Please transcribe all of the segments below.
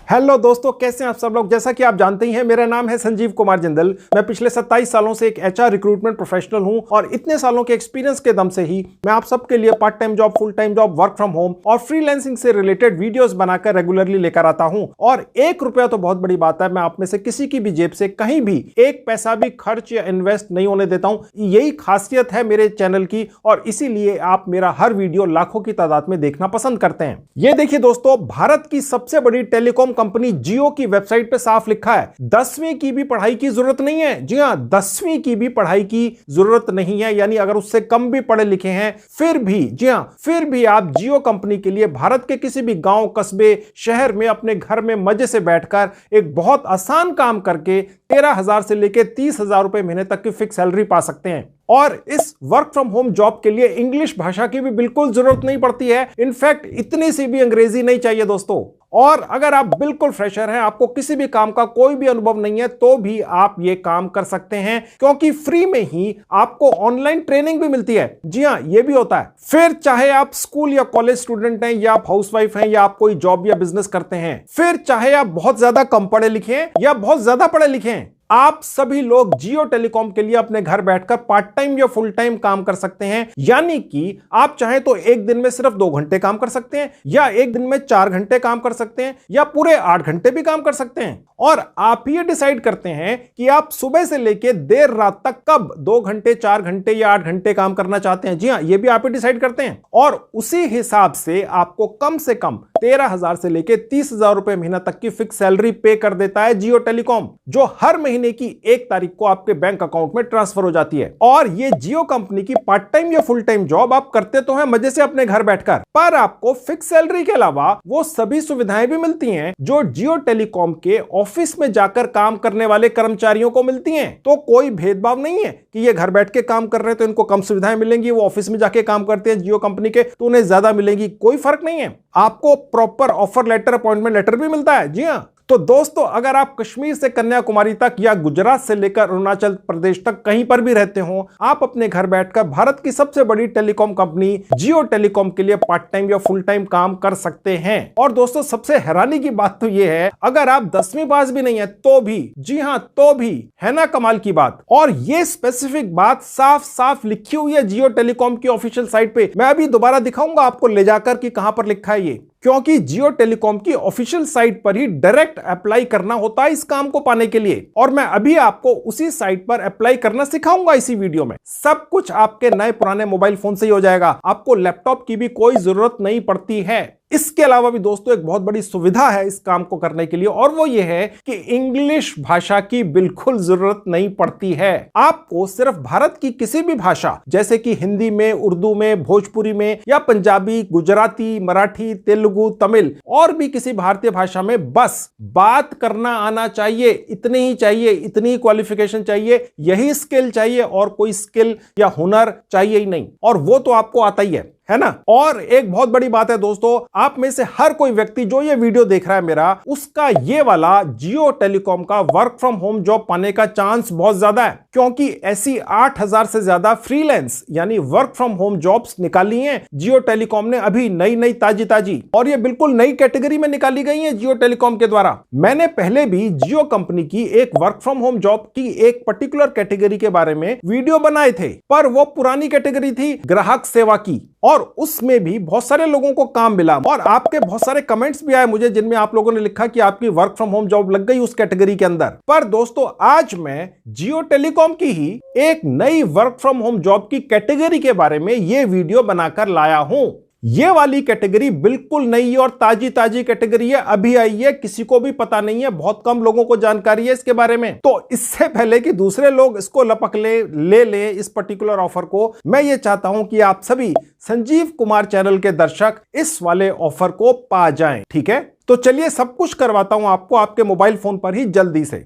Hello दोस्तों, कैसे हैं आप सब लोग। जैसा कि आप जानते ही हैं, मेरा नाम है संजीव कुमार जिंदल। मैं पिछले 27 सालों से एक एचआर रिक्रूटमेंट प्रोफेशनल हूं और इतने सालों के एक्सपीरियंस के दम से ही मैं आप सबके लिए part time job, full time job, work from home और फ्रीलांसिंग से रिलेटेड वीडियोस बनाकर रेगुलरली लेकर आता हूं। और 1 रुपया तो बहुत बड़ी बात है, मैं आप में से किसी की भी जेब से कहीं भी 1 पैसा भी खर्च या इन्वेस्ट नहीं होने देता हूं। यही खासियत है मेरे चैनल की और इसीलिए आप मेरा हर वीडियो लाखों की तादाद में देखना पसंद करते हैं। ये देखिए दोस्तों, भारत की सबसे बड़ी टेलीकॉम कंपनी जियो की वेबसाइट पे साफ लिखा है 10वीं की भी पढ़ाई की जरूरत नहीं है। जी हां, 10वीं की भी पढ़ाई की जरूरत नहीं है, यानी अगर उससे कम भी पढ़े लिखे हैं फिर भी, जी हां, फिर भी आप जियो कंपनी के लिए भारत के किसी भी गांव, कस्बे, शहर में अपने घर में मजे से बैठकर एक बहुत आसान काम करके 13,000 से लेकर 30,000 रुपए महीने तक की फिक्स सैलरी पा सकते हैं। और इस वर्क फ्रॉम होम जॉब के लिए इंग्लिश भाषा की भी बिल्कुल जरूरत नहीं पड़ती है। इनफैक्ट इतनी सी भी अंग्रेजी नहीं चाहिए दोस्तों। और अगर आप बिल्कुल फ्रेशर हैं, आपको किसी भी काम का कोई भी अनुभव नहीं है, तो भी आप ये काम कर सकते हैं, क्योंकि फ्री में ही आपको ऑनलाइन ट्रेनिंग भी मिलती है। जी हां, ये भी होता है। फिर चाहे आप स्कूल या कॉलेज स्टूडेंट हैं, या आप हाउसवाइफ हैं, या आप कोई जॉब या बिजनेस करते हैं, फिर चाहे आप बहुत ज्यादा कम पढ़े लिखे हैं या बहुत ज्यादा पढ़े लिखे हैं, आप सभी लोग जियो टेलीकॉम के लिए अपने घर बैठकर पार्ट टाइम या फुल टाइम काम कर सकते हैं। यानी कि आप चाहें तो एक दिन में सिर्फ 2 घंटे काम कर सकते हैं, या एक दिन में 4 घंटे काम कर सकते हैं, या पूरे 8 घंटे भी काम कर सकते हैं। और आप ये डिसाइड करते हैं कि आप सुबह से लेकर देर रात तक कब 2 घंटे, 4 घंटे या 8 घंटे काम करना चाहते हैं। जी हां, ये भी आप ही डिसाइड करते हैं। और उसी हिसाब से आपको कम से कम 13,000 से लेकर 30,000 रुपए महीना तक की फिक्स सैलरी पे कर देता है जियो टेलीकॉम, जो हर महीने की 1 तारीख को आपके बैंक अकाउंट में ट्रांसफर हो जाती है। और ये जियो कंपनी की पार्ट टाइम या फुल टाइम जॉब आप करते तो हैं मजे से अपने घर बैठकर, पर आपको फिक्स सैलरी के अलावा वो सभी सुविधाएं भी मिलती हैं जो जियो टेलीकॉम के ऑफिस में जाकर काम करने वाले कर्मचारियों को मिलती हैं। तो कोई भेदभाव नहीं है कि ये घर बैठ के काम कर रहे हैं तो इनको कम सुविधाएं मिलेंगी, वो ऑफिस में जाके काम करते हैं जियो कंपनी के तो उन्हें ज्यादा मिलेंगी। कोई फर्क नहीं है। आपको proper offer letter, appointment letter भी मिलता है। जी हां, तो दोस्तों, अगर आप कश्मीर से कन्याकुमारी तक या गुजरात से लेकर अरुणाचल प्रदेश तक कहीं पर भी रहते हो, आप अपने घर बैठकर भारत की सबसे बड़ी टेलीकॉम कंपनी जियो टेलीकॉम के लिए पार्ट टाइम या फुल टाइम काम कर सकते हैं। और दोस्तों, सबसे हैरानी की बात तो यह है, अगर आप 10वीं पास भी नहीं है तो भी, जी हां, तो भी, है ना कमाल की बात। और यह स्पेसिफिक बात साफ साफ लिखी हुई है जियो टेलीकॉम की ऑफिशियल साइट पे। मैं अभी दोबारा दिखाऊंगा आपको ले जाकर कि कहां पर लिखा है ये, क्योंकि जियो टेलीकॉम की ऑफिशियल साइट पर ही डायरेक्ट अप्लाई करना होता है इस काम को पाने के लिए। और मैं अभी आपको उसी साइट पर अप्लाई करना सिखाऊंगा इसी वीडियो में। सब कुछ आपके नए पुराने मोबाइल फोन से ही हो जाएगा, आपको लैपटॉप की भी कोई जरूरत नहीं पड़ती है। इसके अलावा भी दोस्तों एक बहुत बड़ी सुविधा है इस काम को करने के लिए, और वो ये है कि इंग्लिश भाषा की बिल्कुल जरूरत नहीं पड़ती है। आपको सिर्फ भारत की किसी भी भाषा, जैसे कि हिंदी में, उर्दू में, भोजपुरी में, या पंजाबी, गुजराती, मराठी, तेलुगु, तमिल और भी किसी भारतीय भाषा में बस बात करना आना चाहिए। इतनी ही चाहिए, इतनी क्वालिफिकेशन चाहिए, यही स्किल चाहिए, और कोई स्किल या हुनर चाहिए ही नहीं। और वो तो आपको आता ही है ना। और एक बहुत बड़ी बात है दोस्तों, आप में से हर कोई व्यक्ति जो ये वीडियो देख रहा है मेरा, उसका ये वाला जियो टेलीकॉम का वर्क फ्रॉम होम जॉब पाने का चांस बहुत ज्यादा है, क्योंकि ऐसी 8,000 से ज्यादा फ्रीलांस यानी वर्क फ्रॉम होम जॉब्स निकाली हैं जियो टेलीकॉम ने अभी नई नई ताजी, और ये बिल्कुल नई कैटेगरी में निकाली गई है जियो टेलीकॉम के द्वारा। मैंने पहले भी जियो कंपनी की एक वर्क फ्रॉम होम जॉब की एक पर्टिकुलर कैटेगरी के बारे में वीडियो बनाए थे, पर वो पुरानी कैटेगरी थी ग्राहक सेवा की, और उसमें भी बहुत सारे लोगों को काम मिला। और आपके बहुत सारे कमेंट्स भी आए मुझे, जिनमें आप लोगों ने लिखा कि आपकी वर्क फ्रॉम होम जॉब लग गई उस कैटेगरी के अंदर। पर दोस्तों, आज मैं जियो टेलीकॉम की ही एक नई वर्क फ्रॉम होम जॉब की कैटेगरी के बारे में यह वीडियो बनाकर लाया हूं। ये वाली कैटेगरी बिल्कुल नई और ताजी कैटेगरी है, अभी आई है, किसी को भी पता नहीं है, बहुत कम लोगों को जानकारी है इसके बारे में। तो इससे पहले कि दूसरे लोग इसको लपक ले इस पर्टिकुलर ऑफर को, मैं ये चाहता हूं कि आप सभी संजीव कुमार चैनल के दर्शक इस वाले ऑफर को पा जाएं। ठीक है, तो चलिए सब कुछ करवाता हूं आपको आपके मोबाइल फोन पर ही जल्दी से।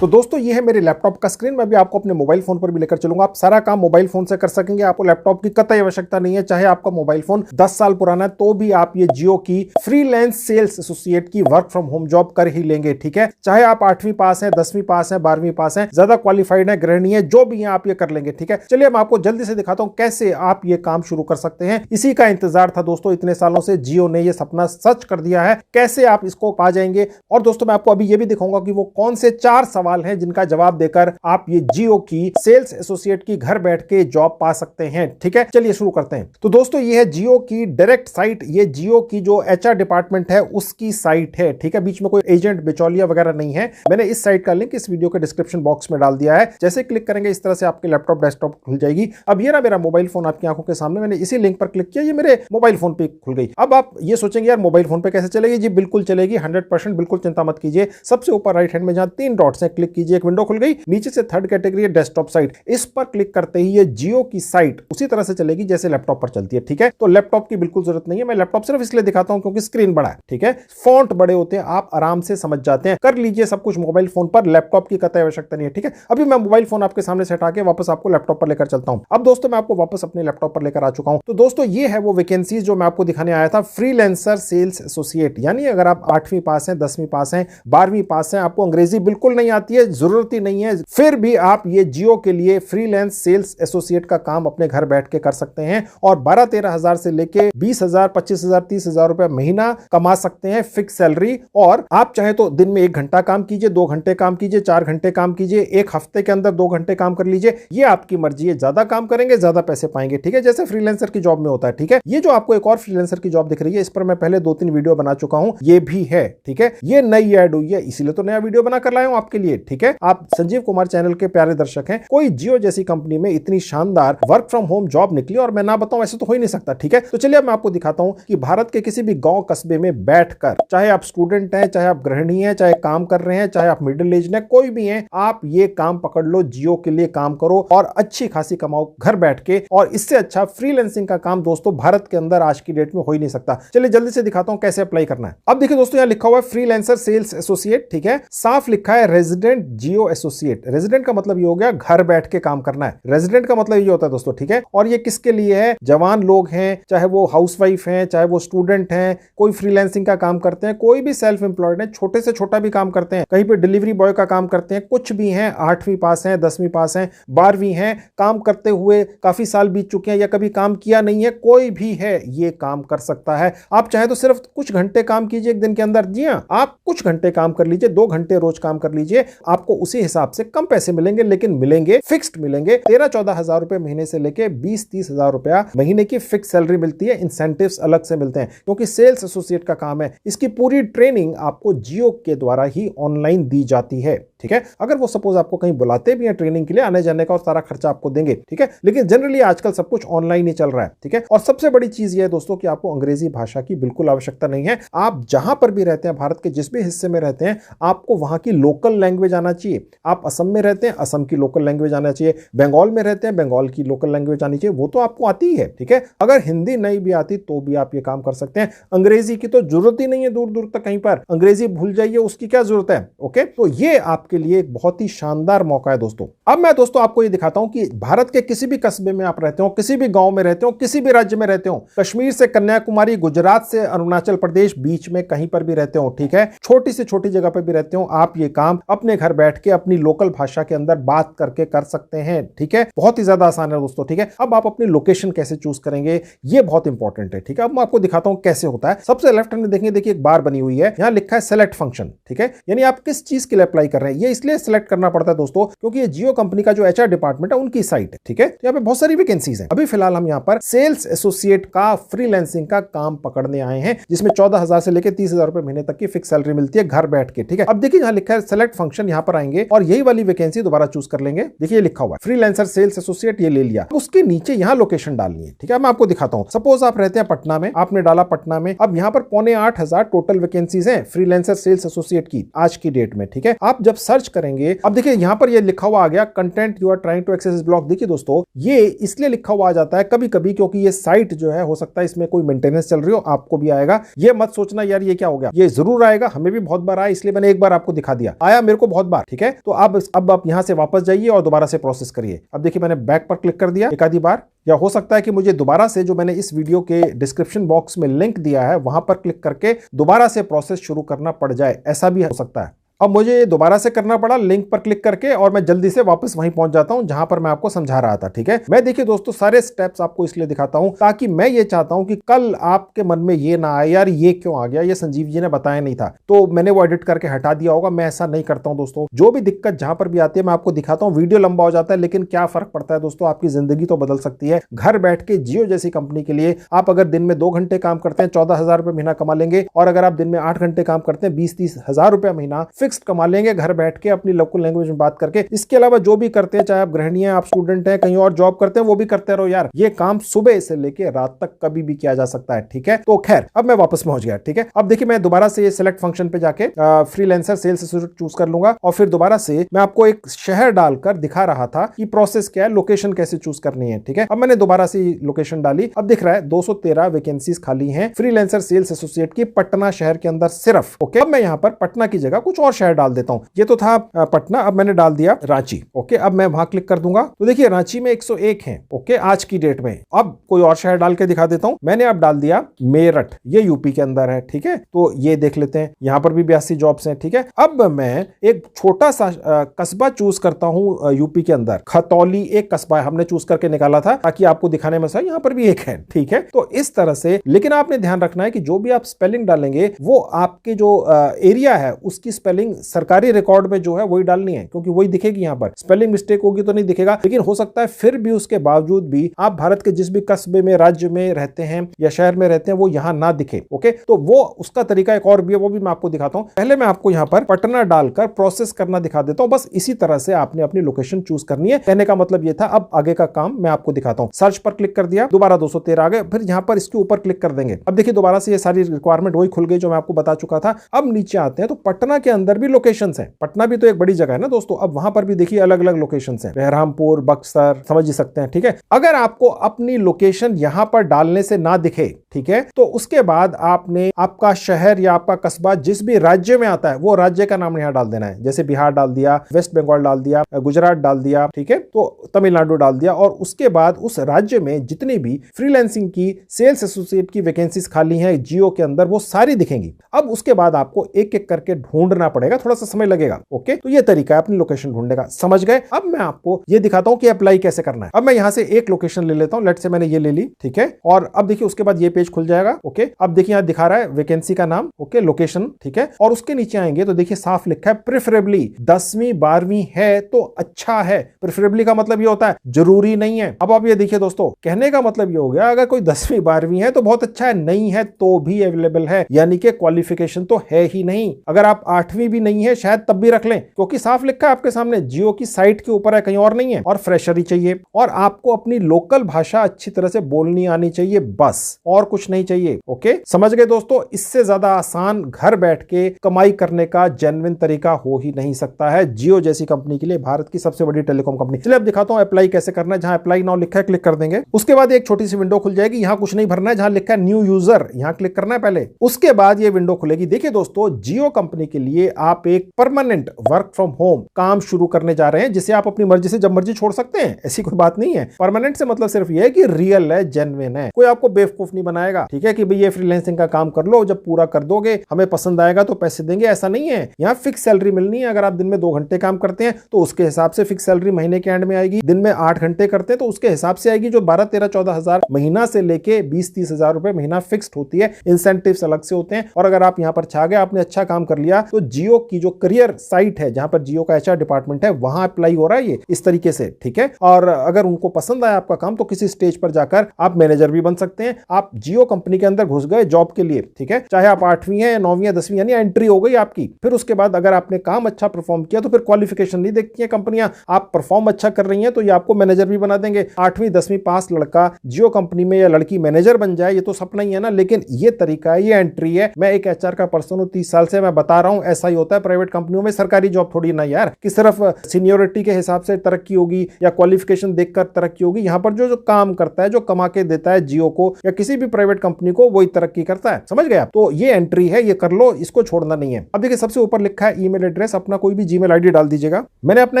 तो दोस्तों ये है मेरे लैपटॉप का स्क्रीन। मैं भी आपको अपने मोबाइल फोन पर भी लेकर चलूंगा। आप सारा काम मोबाइल फोन से कर सकेंगे, आपको लैपटॉप की कतई आवश्यकता नहीं है। चाहे आपका मोबाइल फोन 10 साल पुराना है तो भी आप ये जियो की फ्रीलांस सेल्स एसोसिएट की वर्क फ्रॉम होम जॉब कर ही लेंगे, ठीक है। चाहे आप 8वीं पास हैं, 10वीं पास हैं, 12वीं पास हैं, ज्यादा क्वालिफाइड है, गृहिणी है, जो भी है आप ये कर लेंगे, ठीक है। चलिए मैं आपको जल्दी से दिखाता हूं कैसे आप ये काम शुरू कर सकते हैं। इसी का इंतजार था दोस्तों इतने सालों से, जियो ने ये सपना सच कर दिया है। कैसे आप इसको पा जाएंगे, और दोस्तों मैं आपको अभी ये भी दिखाऊंगा कि वो कौन से 4 सवाल हैं जिनका जवाब देकर आप ये जियो की सेल्स एसोसिएट की घर बैठ के जॉब पा सकते हैं, ठीक है। चलिए शुरू करते हैं। तो दोस्तों ये है जियो की डायरेक्ट साइट, ये जियो की जो एचआर डिपार्टमेंट है उसकी साइट है, ठीक है। बीच में कोई एजेंट बिचौलिया वगैरह नहीं है। मैंने इस साइट का लिंक इस वीडियो के डिस्क्रिप्शन बॉक्स में डाल दिया है। जैसे क्लिक करेंगे इस तरह से आपके लैपटॉप डेस्कटॉप खुल जाएगी। अब ये ना मेरा मोबाइल फोन आपकी आंखों के सामने, मैंने इसी लिंक पर क्लिक किया, ये मेरे मोबाइल फोन पे खुल गई। अब आप ये सोचेंगे यार मोबाइल फोन पे कैसे चलेगी, जी बिल्कुल चलेगी 100%, बिल्कुल चिंता मत कीजिए। सबसे ऊपर राइट हैंड में जहां 3 डॉट्स हैं क्लिक कीजिए, एक विंडो खुल गई। नीचे से थर्ड कैटेगरी है डेस्कटॉप साइट, इस पर क्लिक करते ही ये जियो की साइट उसी तरह से चलेगी जैसे लैपटॉप पर चलती है, ठीक है। तो लैपटॉप की बिल्कुल जरूरत नहीं है, मैं लैपटॉप सिर्फ इसलिए दिखाता हूं क्योंकि स्क्रीन बड़ा है, ठीक है। फॉन्ट बड़े होते हैं, आप आराम से समझ जाते हैं। कर लीजिए सब कुछ मोबाइल फोन पर, लैपटॉप की कतई आवश्यकता नहीं है, ठीक है। अभी मैं मोबाइल फोन आपके सामने से हटा के वापस आपको लैपटॉप पर लेकर चलता हूं। अब दोस्तों मैं आपको वापस अपने लैपटॉप पर लेकर आ चुका हूं। तो दोस्तों ये है वो वैकेंसीज जो मैं आपको दिखाने आया था, फ्रीलांसर सेल्स एसोसिएट। यानी अगर आप 8वीं पास हैं, 10वीं पास हैं, 12वीं पास हैं, आपको अंग्रेजी बिल्कुल नहीं आती है, जरूरत ही नहीं है, फिर भी आप ये जियो के लिए फ्रीलांस सेल्स एसोसिएट का काम अपने घर बैठ के कर सकते हैं और 12-13 हजार से लेके 20,000, 25,000, 30,000 रुपए महीना कमा सकते हैं फिक्स सैलरी। और आप चाहे तो दिन में 1 घंटा काम कीजिए, 2 घंटे काम कीजिए, 4 घंटे काम कीजिए, एक हफ्ते के अंदर 2 घंटे काम कर लीजिए, ये आपकी मर्जी है। ज्यादा काम करेंगे ज्यादा पैसे पाएंगे, ठीक है, जैसे फ्रीलांसर की जॉब में होता है, ठीक है। ये जो आपको एक और फ्रीलांसर की जॉब दिख रही है, इस पर मैं पहले 2-3 वीडियो बना चुका हूं, ये भी है, ठीक है। ये नई ऐड हुई है, इसीलिए तो नया वीडियो बनाकर लाया हूं आपके लिए, ठीक है। आप संजीव कुमार चैनल के प्यारे दर्शक हैं। कोई जियो जैसी कंपनी में इतनी शानदार वर्क फ्रॉम होम जॉब निकली और मैं ना बताऊं ऐसे तो हो ही नहीं सकता, ठीक है। तो चलिए मैं आपको दिखाता हूं कि भारत के किसी भी गांव कस्बे में बैठकर, चाहे आप स्टूडेंट हैं, चाहे आप गृहिणी हैं, चाहे काम कर रहे हैं, चाहे आप मिडिल एज हैं, कोई भी हैं, आप ये काम पकड़ लो, जियो के लिए काम करो और अच्छी खासी कमाओ घर बैठ के। और इससे अच्छा फ्रीलांसिंग का काम दोस्तों भारत के अंदर आज की डेट में हो ही नहीं सकता। चलिए जल्दी से दिखाता हूं कैसे अप्लाई करना है। अब देखिए दोस्तों यहां लिखा हुआ है फ्रीलांसर सेल्स एसोसिएट, ठीक है। साफ लिखा है रेजिडेंट जियो एसोसिएट। रेजिडेंट का मतलब ये हो गया घर बैठ के काम करना है, रेजिडेंट का मतलब ये होता है दोस्तों, ठीक है। और ये किसके लिए है, जवान लोग हैं, चाहे वो हाउसवाइफ हैं, चाहे वो स्टूडेंट हैं, कोई फ्रीलांसिंग का काम करते हैं, कोई भी सेल्फ एम्प्लॉयड है, छोटे से छोटा भी काम करते हैं, कहीं पे डिलीवरी बॉय का काम करते हैं, कुछ भी हैं, 8वीं पास हैं, 10वीं पास हैं, 12वीं हैं, काम करते हुए काफी साल बीत चुके हैं या कभी काम किया नहीं है, कोई भी है ये काम कर सकता है। आप चाहे तो सिर्फ कुछ घंटे काम कीजिए एक दिन के अंदर, जी हाँ, आप कुछ घंटे काम कर लीजिए, 2 घंटे रोज काम कर लीजिए, आपको उसी हिसाब से कम पैसे मिलेंगे, लेकिन मिलेंगे फिक्स्ड मिलेंगे। 13-14 हजार रुपए महीने से लेके 20-30 हजार रुपया महीने की फिक्स सैलरी मिलती है। इंसेंटिव्स अलग से मिलते हैं क्योंकि सेल्स एसोसिएट का काम है। इसकी पूरी ट्रेनिंग आपको जियो के द्वारा ही ऑनलाइन दी जाती है, ठीक है। अगर वो सपोज आपको कहीं बुलाते भी हैं ट्रेनिंग के लिए, आने जाने का और सारा खर्चा आपको देंगे, ठीक है, लेकिन जनरली आजकल सब कुछ ऑनलाइन ही चल रहा है, ठीक है। और सबसे बड़ी चीज ये है दोस्तों कि आपको अंग्रेजी भाषा की बिल्कुल आवश्यकता नहीं है। आप जहां पर भी रहते हैं, भारत के जिस भी हिस्से में रहते हैं, आपको वहां की लोकल लैंग्वेज आना चाहिए। आप असम में रहते हैं, असम की लोकल लैंग्वेज आना चाहिए, बंगाल में रहते हैं, बंगाल की लोकल लैंग्वेज आनी चाहिए, वो तो आपको आती ही है, ठीक है। अगर हिंदी नहीं भी आती तो भी आप ये काम कर सकते हैं। अंग्रेजी की तो जरूरत ही नहीं है दूर दूर तक, कहीं पर अंग्रेजी भूल जाइए, उसकी क्या जरूरत है, ओके। तो ये आपके लिए एक बहुत ही शानदार मौका है दोस्तों। अब मैं दोस्तों आपको ये दिखाता हूं कि भारत के किसी भी कस्बे में आप रहते हो, किसी भी गांव में रहते हो, किसी भी राज्य में रहते हो, कश्मीर से कन्याकुमारी, गुजरात से अरुणाचल प्रदेश, बीच में कहीं पर भी रहते हो, ठीक है, छोटी से छोटी जगह पर भी रहते हो, आप ये काम अपने घर बैठ के अपनी लोकल भाषा के अंदर बात करके कर सकते हैं, ठीक है। बहुत ही ज्यादा आसान है दोस्तों, ठीक है। अब आप अपनी लोकेशन कैसे चूज करेंगे ये बहुत इंपॉर्टेंट है, ठीक है। अब मैं आपको दिखाता हूं कैसे होता है। सबसे लेफ्ट हैंड में देखेंगे, देखिए एक बार बनी हुई है, यहां लिखा है सेलेक्ट फंक्शन, ठीक है, यानी आप किस चीज के लिए अप्लाई कर रहे हैं। ये इसलिए सेलेक्ट करना पड़ता है दोस्तों क्योंकि ये जियो कंपनी का जो एचआर डिपार्टमेंट है उनकी साइट है, ठीक है। यहाँ पे बहुत सारी वैकेंसीज हैं। अभी फिलहाल हम यहाँ पर सेल्स एसोसिएट का फ्रीलांसिंग का काम पकड़ने आए हैं, जिसमें 14,000 से लेकर 30,000 रुपए महीने तक की फिक्स सैलरी मिलती है घर बैठ के, ठीक है। अब देखिए यहाँ लिखा है सेलेक्ट फंक्शन, यहाँ पर आएंगे और यही वाली वैकेंसी दोबारा चूज कर लेंगे। देखिए लिखा हुआ है फ्रीलांसर सेल्स एसोसिएट, ये ले लिया। उसके नीचे यहाँ लोकेशन डालनी है, ठीक है। मैं आपको दिखाता हूँ। सपोज आप रहते हैं पटना में, आपने डाला पटना में। अब यहाँ पर 7,500 टोटल वैकेंसीज हैं फ्रीलांसर सेल्स एसोसिएट की आज की डेट में, ठीक है। आप जब सर्च करेंगे, अब देखिए यहाँ पर ये लिखा हुआ आ गया content you are trying to access block. देखिए दोस्तों ये इसलिए लिखा हुआ आ जाता है कभी कभी क्योंकि ये साइट जो है हो सकता है इसमें कोई मेंटेनेंस चल रही हो, आपको भी आएगा। ये मत सोचना यार ये क्या हो गया, ये जरूर आएगा, हमें भी बहुत बार आया, इसलिए मैंने एक बार आपको दिखा दिया। आया मेरे को आपको बहुत बार, ठीक है। तो अब आप यहां से वापस जाइए और दोबारा से प्रोसेस करिए। अब देखिए मैंने बैक पर क्लिक कर दिया एक आधी बार, या हो सकता है कि मुझे दोबारा से जो मैंने इस वीडियो के डिस्क्रिप्शन बॉक्स में लिंक दिया है वहां पर क्लिक करके दोबारा से प्रोसेस शुरू करना पड़ जाए, ऐसा भी हो सकता है। अब मुझे दोबारा से करना पड़ा लिंक पर क्लिक करके, और मैं जल्दी से वापस वहीं पहुंच जाता हूं जहां पर मैं आपको समझा रहा था, ठीक है। मैं देखिए दोस्तों सारे स्टेप्स आपको इसलिए दिखाता हूं ताकि मैं ये चाहता हूं कि कल आपके मन में ये ना आए यार ये क्यों आ गया, ये संजीव जी ने बताया नहीं था तो मैंने वो एडिट करके हटा दिया होगा। मैं ऐसा नहीं करता हूं दोस्तों। जो भी दिक्कत जहां पर भी आती है मैं आपको दिखाता हूं। वीडियो लंबा हो जाता है लेकिन क्या फर्क पड़ता है दोस्तों, आपकी जिंदगी तो बदल सकती है। घर बैठ के जियो जैसी कंपनी के लिए आप अगर दिन में 2 घंटे काम करते हैं 14,000 रुपए महीना कमा लेंगे, और अगर आप दिन में 8 घंटे काम करते हैं 20-30 हजार रुपए महीना फिक्स्ड कमा लेंगे घर बैठ के अपनी लोकल लैंग्वेज में बात करके। इसके अलावा जो भी करते हैं, चाहे आप गृहिणी हैं, आप स्टूडेंट हैं, कहीं और जॉब करते हैं, वो भी करते रहो यार। ये काम सुबह से लेके रात तक कभी भी किया जा सकता है, ठीक है। तो खैर अब मैं वापस पहुंच गया, ठीक है। अब देखिए मैं दोबारा से ये सिलेक्ट फंक्शन पे जाके फ्रीलांसर सेल्स एसोसिएट चूज कर लूंगा, और फिर दोबारा से मैं आपको एक शहर डालकर दिखा रहा था कि प्रोसेस क्या है, लोकेशन कैसे चूज करनी है, ठीक है। अब मैंने दोबारा से लोकेशन डाली। अब दिख रहा है 213 वैकेंसीज खाली हैं फ्रीलांसर सेल्स एसोसिएट की पटना शहर के अंदर सिर्फ। ओके, अब मैं यहां पर पटना की जगह कुछ और शहर डाल देता हूं। ये तो था पटना, अब मैंने डाल दिया रांची। ओके, अब मैं वहां क्लिक कर दूंगा तो देखिए रांची में 101 हैं। ओके, आज की डेट में। अब कोई और शहर डाल के दिखा देता हूं। मैंने अब डाल दिया मेरठ, ये यूपी के अंदर है, ठीक है। तो ये देख लेते हैं, यहां पर भी 82 जॉब्स हैं, ठीक है। अब मैं एक छोटा सा कस्बा चूज करता हूं यूपी के अंदर। खतौली एक कस्बा हमने चूज करके निकाला था ताकि आपको दिखाने में सही, यहां पर भी एक है, ठीक है। तो इस तरह से, लेकिन आपने ध्यान रखना है कि जो भी आप स्पेलिंग डालेंगे वो आपके जो एरिया है उसकी स्पेलिंग सरकारी रिकॉर्ड में जो है वही डालनी है, क्योंकि वही दिखेगी। यहां पर स्पेलिंग मिस्टेक होगी तो नहीं दिखेगा, लेकिन हो सकता है फिर भी उसके बावजूद भी आप भारत के जिस भी कस्बे में, राज्य में रहते हैं या शहर में रहते हैं वो यहां ना दिखे। ओके, तो वो उसका तरीका एक और भी है, वो भी मैं आपको दिखाता हूं। पहले मैं आपको यहां पर पटना डालकर प्रोसेस करना दिखा देता हूं। बस इसी तरह से आपने अपनी लोकेशन चूज करनी है। कहने का मतलब ये था। अब आगे का काम मैं आपको दिखाता हूं। सर्च पर क्लिक कर दिया, दोबारा 213 आ गए, फिर यहां पर इसके ऊपर क्लिक कर देंगे। अब देखिए दोबारा से ये सारी रिक्वायरमेंट वही खुल गई जो मैं आपको बता चुका था। अब नीचे आते हैं तो पटना के अंदर भी लोकेशंस हैं। पटना भी तो एक बड़ी जगह है ना दोस्तों। अब वहां पर भी देखिए अलग अलग लोकेशंस हैं, बहरामपुर, बक्सर, समझ ही सकते हैं, ठीक है। अगर आपको अपनी लोकेशन यहां पर डालने से ना दिखे, ठीक है, तो उसके बाद आपने आपका शहर या आपका कस्बा जिस भी राज्य में आता है वो राज्य का नाम यहां डाल देना है। जैसे बिहार डाल दिया, वेस्ट बंगाल डाल दिया, गुजरात डाल दिया, ठीक है, तो तमिलनाडु डाल दिया। और उसके बाद उस राज्य में जितनी भी फ्रीलांसिंग की सेल्स एसोसिएट की वैकेंसीज खाली हैं जियो के अंदर, वो सारी दिखेंगी। अब उसके बाद आपको एक एक करके ढूंढना पड़ेगा, थोड़ा सा समय लगेगा। ओके, तो ये तरीका है अपनी लोकेशन ढूंढने का, समझ गए। अब मैं आपको ये दिखाता हूं कि अप्लाई कैसे करना है। अब मैं यहां से एक लोकेशन ले लेता हूं, लेट से मैंने ये ले ली, ठीक है। और अब देखिए उसके बाद ये पेज खुल जाएगा। ओके, अब देखिए यहां दिखा रहा है वैकेंसी का नाम, ओके, लोकेशन, ठीक है। और उसके नीचे आएंगे तो देखिए साफ लिखा है प्रेफरेबली 10वीं 12वीं है तो अच्छा है। प्रेफरेबली का मतलब ये होता है जरूरी नहीं है। अब आप ये देखिए दोस्तों, कहने का मतलब ये हो गया अगर कोई 10वीं 12वीं है तो बहुत अच्छा है, नहीं है तो भी अवेलेबल है, यानी कि क्वालिफिकेशन तो है ही नहीं। अगर आप 8वीं भी नहीं है शायद तब भी रख लें, क्योंकि साफ लिखा है आपके सामने, जियो की साइट के ऊपर है, कहीं और नहीं है। और फ्रेशर ही चाहिए, और आपको अपनी लोकल भाषा अच्छी तरह से बोलनी आनी चाहिए, बस और कुछ नहीं चाहिए। ओके, समझ गए दोस्तों। इससे ज्यादा आसान घर बैठ के कमाई करने का जेन्युइन तरीका हो ही नहीं सकता है जियो जैसी कंपनी के लिए, भारत की सबसे बड़ी टेलीकॉम कंपनी। चलिए अब दिखाता हूं अप्लाई कैसे करना है। जहां अप्लाई नाउ लिखा है क्लिक कर देंगे। उसके बाद एक छोटी सी विंडो खुल जाएगी, यहां कुछ नहीं भरना है, जहां लिखा है न्यू यूजर यहां क्लिक करना है पहले। उसके बाद ये विंडो खुलेगी। देखिए दोस्तों, जियो कंपनी के लिए आप एक परमानेंट वर्क फ्रॉम होम काम शुरू करने जा रहे हैं, जिसे आप अपनी मर्जी से जब मर्जी छोड़ सकते हैं, ऐसी कोई बात नहीं है। परमानेंट से मतलब सिर्फ ये है कि रियल है, जेन्युइन है, कोई आपको बेवकूफ नहीं बनाएगा, ठीक है, कि भाई ये फ्रीलांसिंग का काम कर लो, जब पूरा कर दोगे हमें पसंद आएगा तो पैसे देंगे, ऐसा नहीं है। यहाँ फिक्स सैलरी मिलनी है। अगर आप दिन में 2 घंटे काम करते हैं तो उसके हिसाब से फिक्स सैलरी महीने के एंड में आएगी। दिन में 8 घंटे करते हैं तो उसके हिसाब से आएगी, जो 12, 13, 14 हजार महीना से लेके 20, 30 हजार रुपए महीना फिक्स्ड होती है। इंसेंटिव्स अलग से होते हैं। और अगर आप यहाँ पर छा गए, आपने अच्छा काम कर लिया, तो जियो की जो करियर साइट है, जहां पर जियो का HR डिपार्टमेंट है, वहां अप्लाई हो रहा है ये इस तरीके से, ठीक है। और अगर उनको पसंद आया आपका काम तो किसी स्टेज पर जाकर आप मैनेजर भी बन सकते हैं। आप जियो कंपनी के अंदर घुस गए जॉब के लिए, ठीक है, चाहे आप 8वीं है, 9वीं, 10वीं, यानी एंट्री हो गई आपकी। फिर उसके बाद अगर आपने काम अच्छा परफॉर्म किया तो फिर क्वालिफिकेशन नहीं देखती है कंपनियां, आप परफॉर्म अच्छा कर रही हैं तो ये आपको मैनेजर भी बना देंगे। 8वीं 10वीं पास लड़का जियो कंपनी में या लड़की मैनेजर बन जाए, ये तो सपना ही है ना, लेकिन ये तरीका है, ये एंट्री है। मैं एक HR का पर्सन हूं, 30 साल से मैं बता रहा हूं, ऐसा ही होता है प्राइवेट कंपनियों में। सरकारी जॉब थोड़ी ना यार कि सिर्फ सीनियोरिटी के हिसाब से तरक्की होगी या क्वालिफिकेशन देखकर तरक्की होगी। यहां पर जो काम करता है, जो कमा के देता है जियो को या किसी भी प्राइवेट कंपनी को वही तरक्की करता है। समझ गए आप? तो ये एंट्री है, ये कर लो, इसको छोड़ना नहीं है। अब देखिए सबसे ऊपर लिखा है ईमेल एड्रेस, अपना कोई भी जीमेल आईडी डाल दीजिएगा। मैंने अपना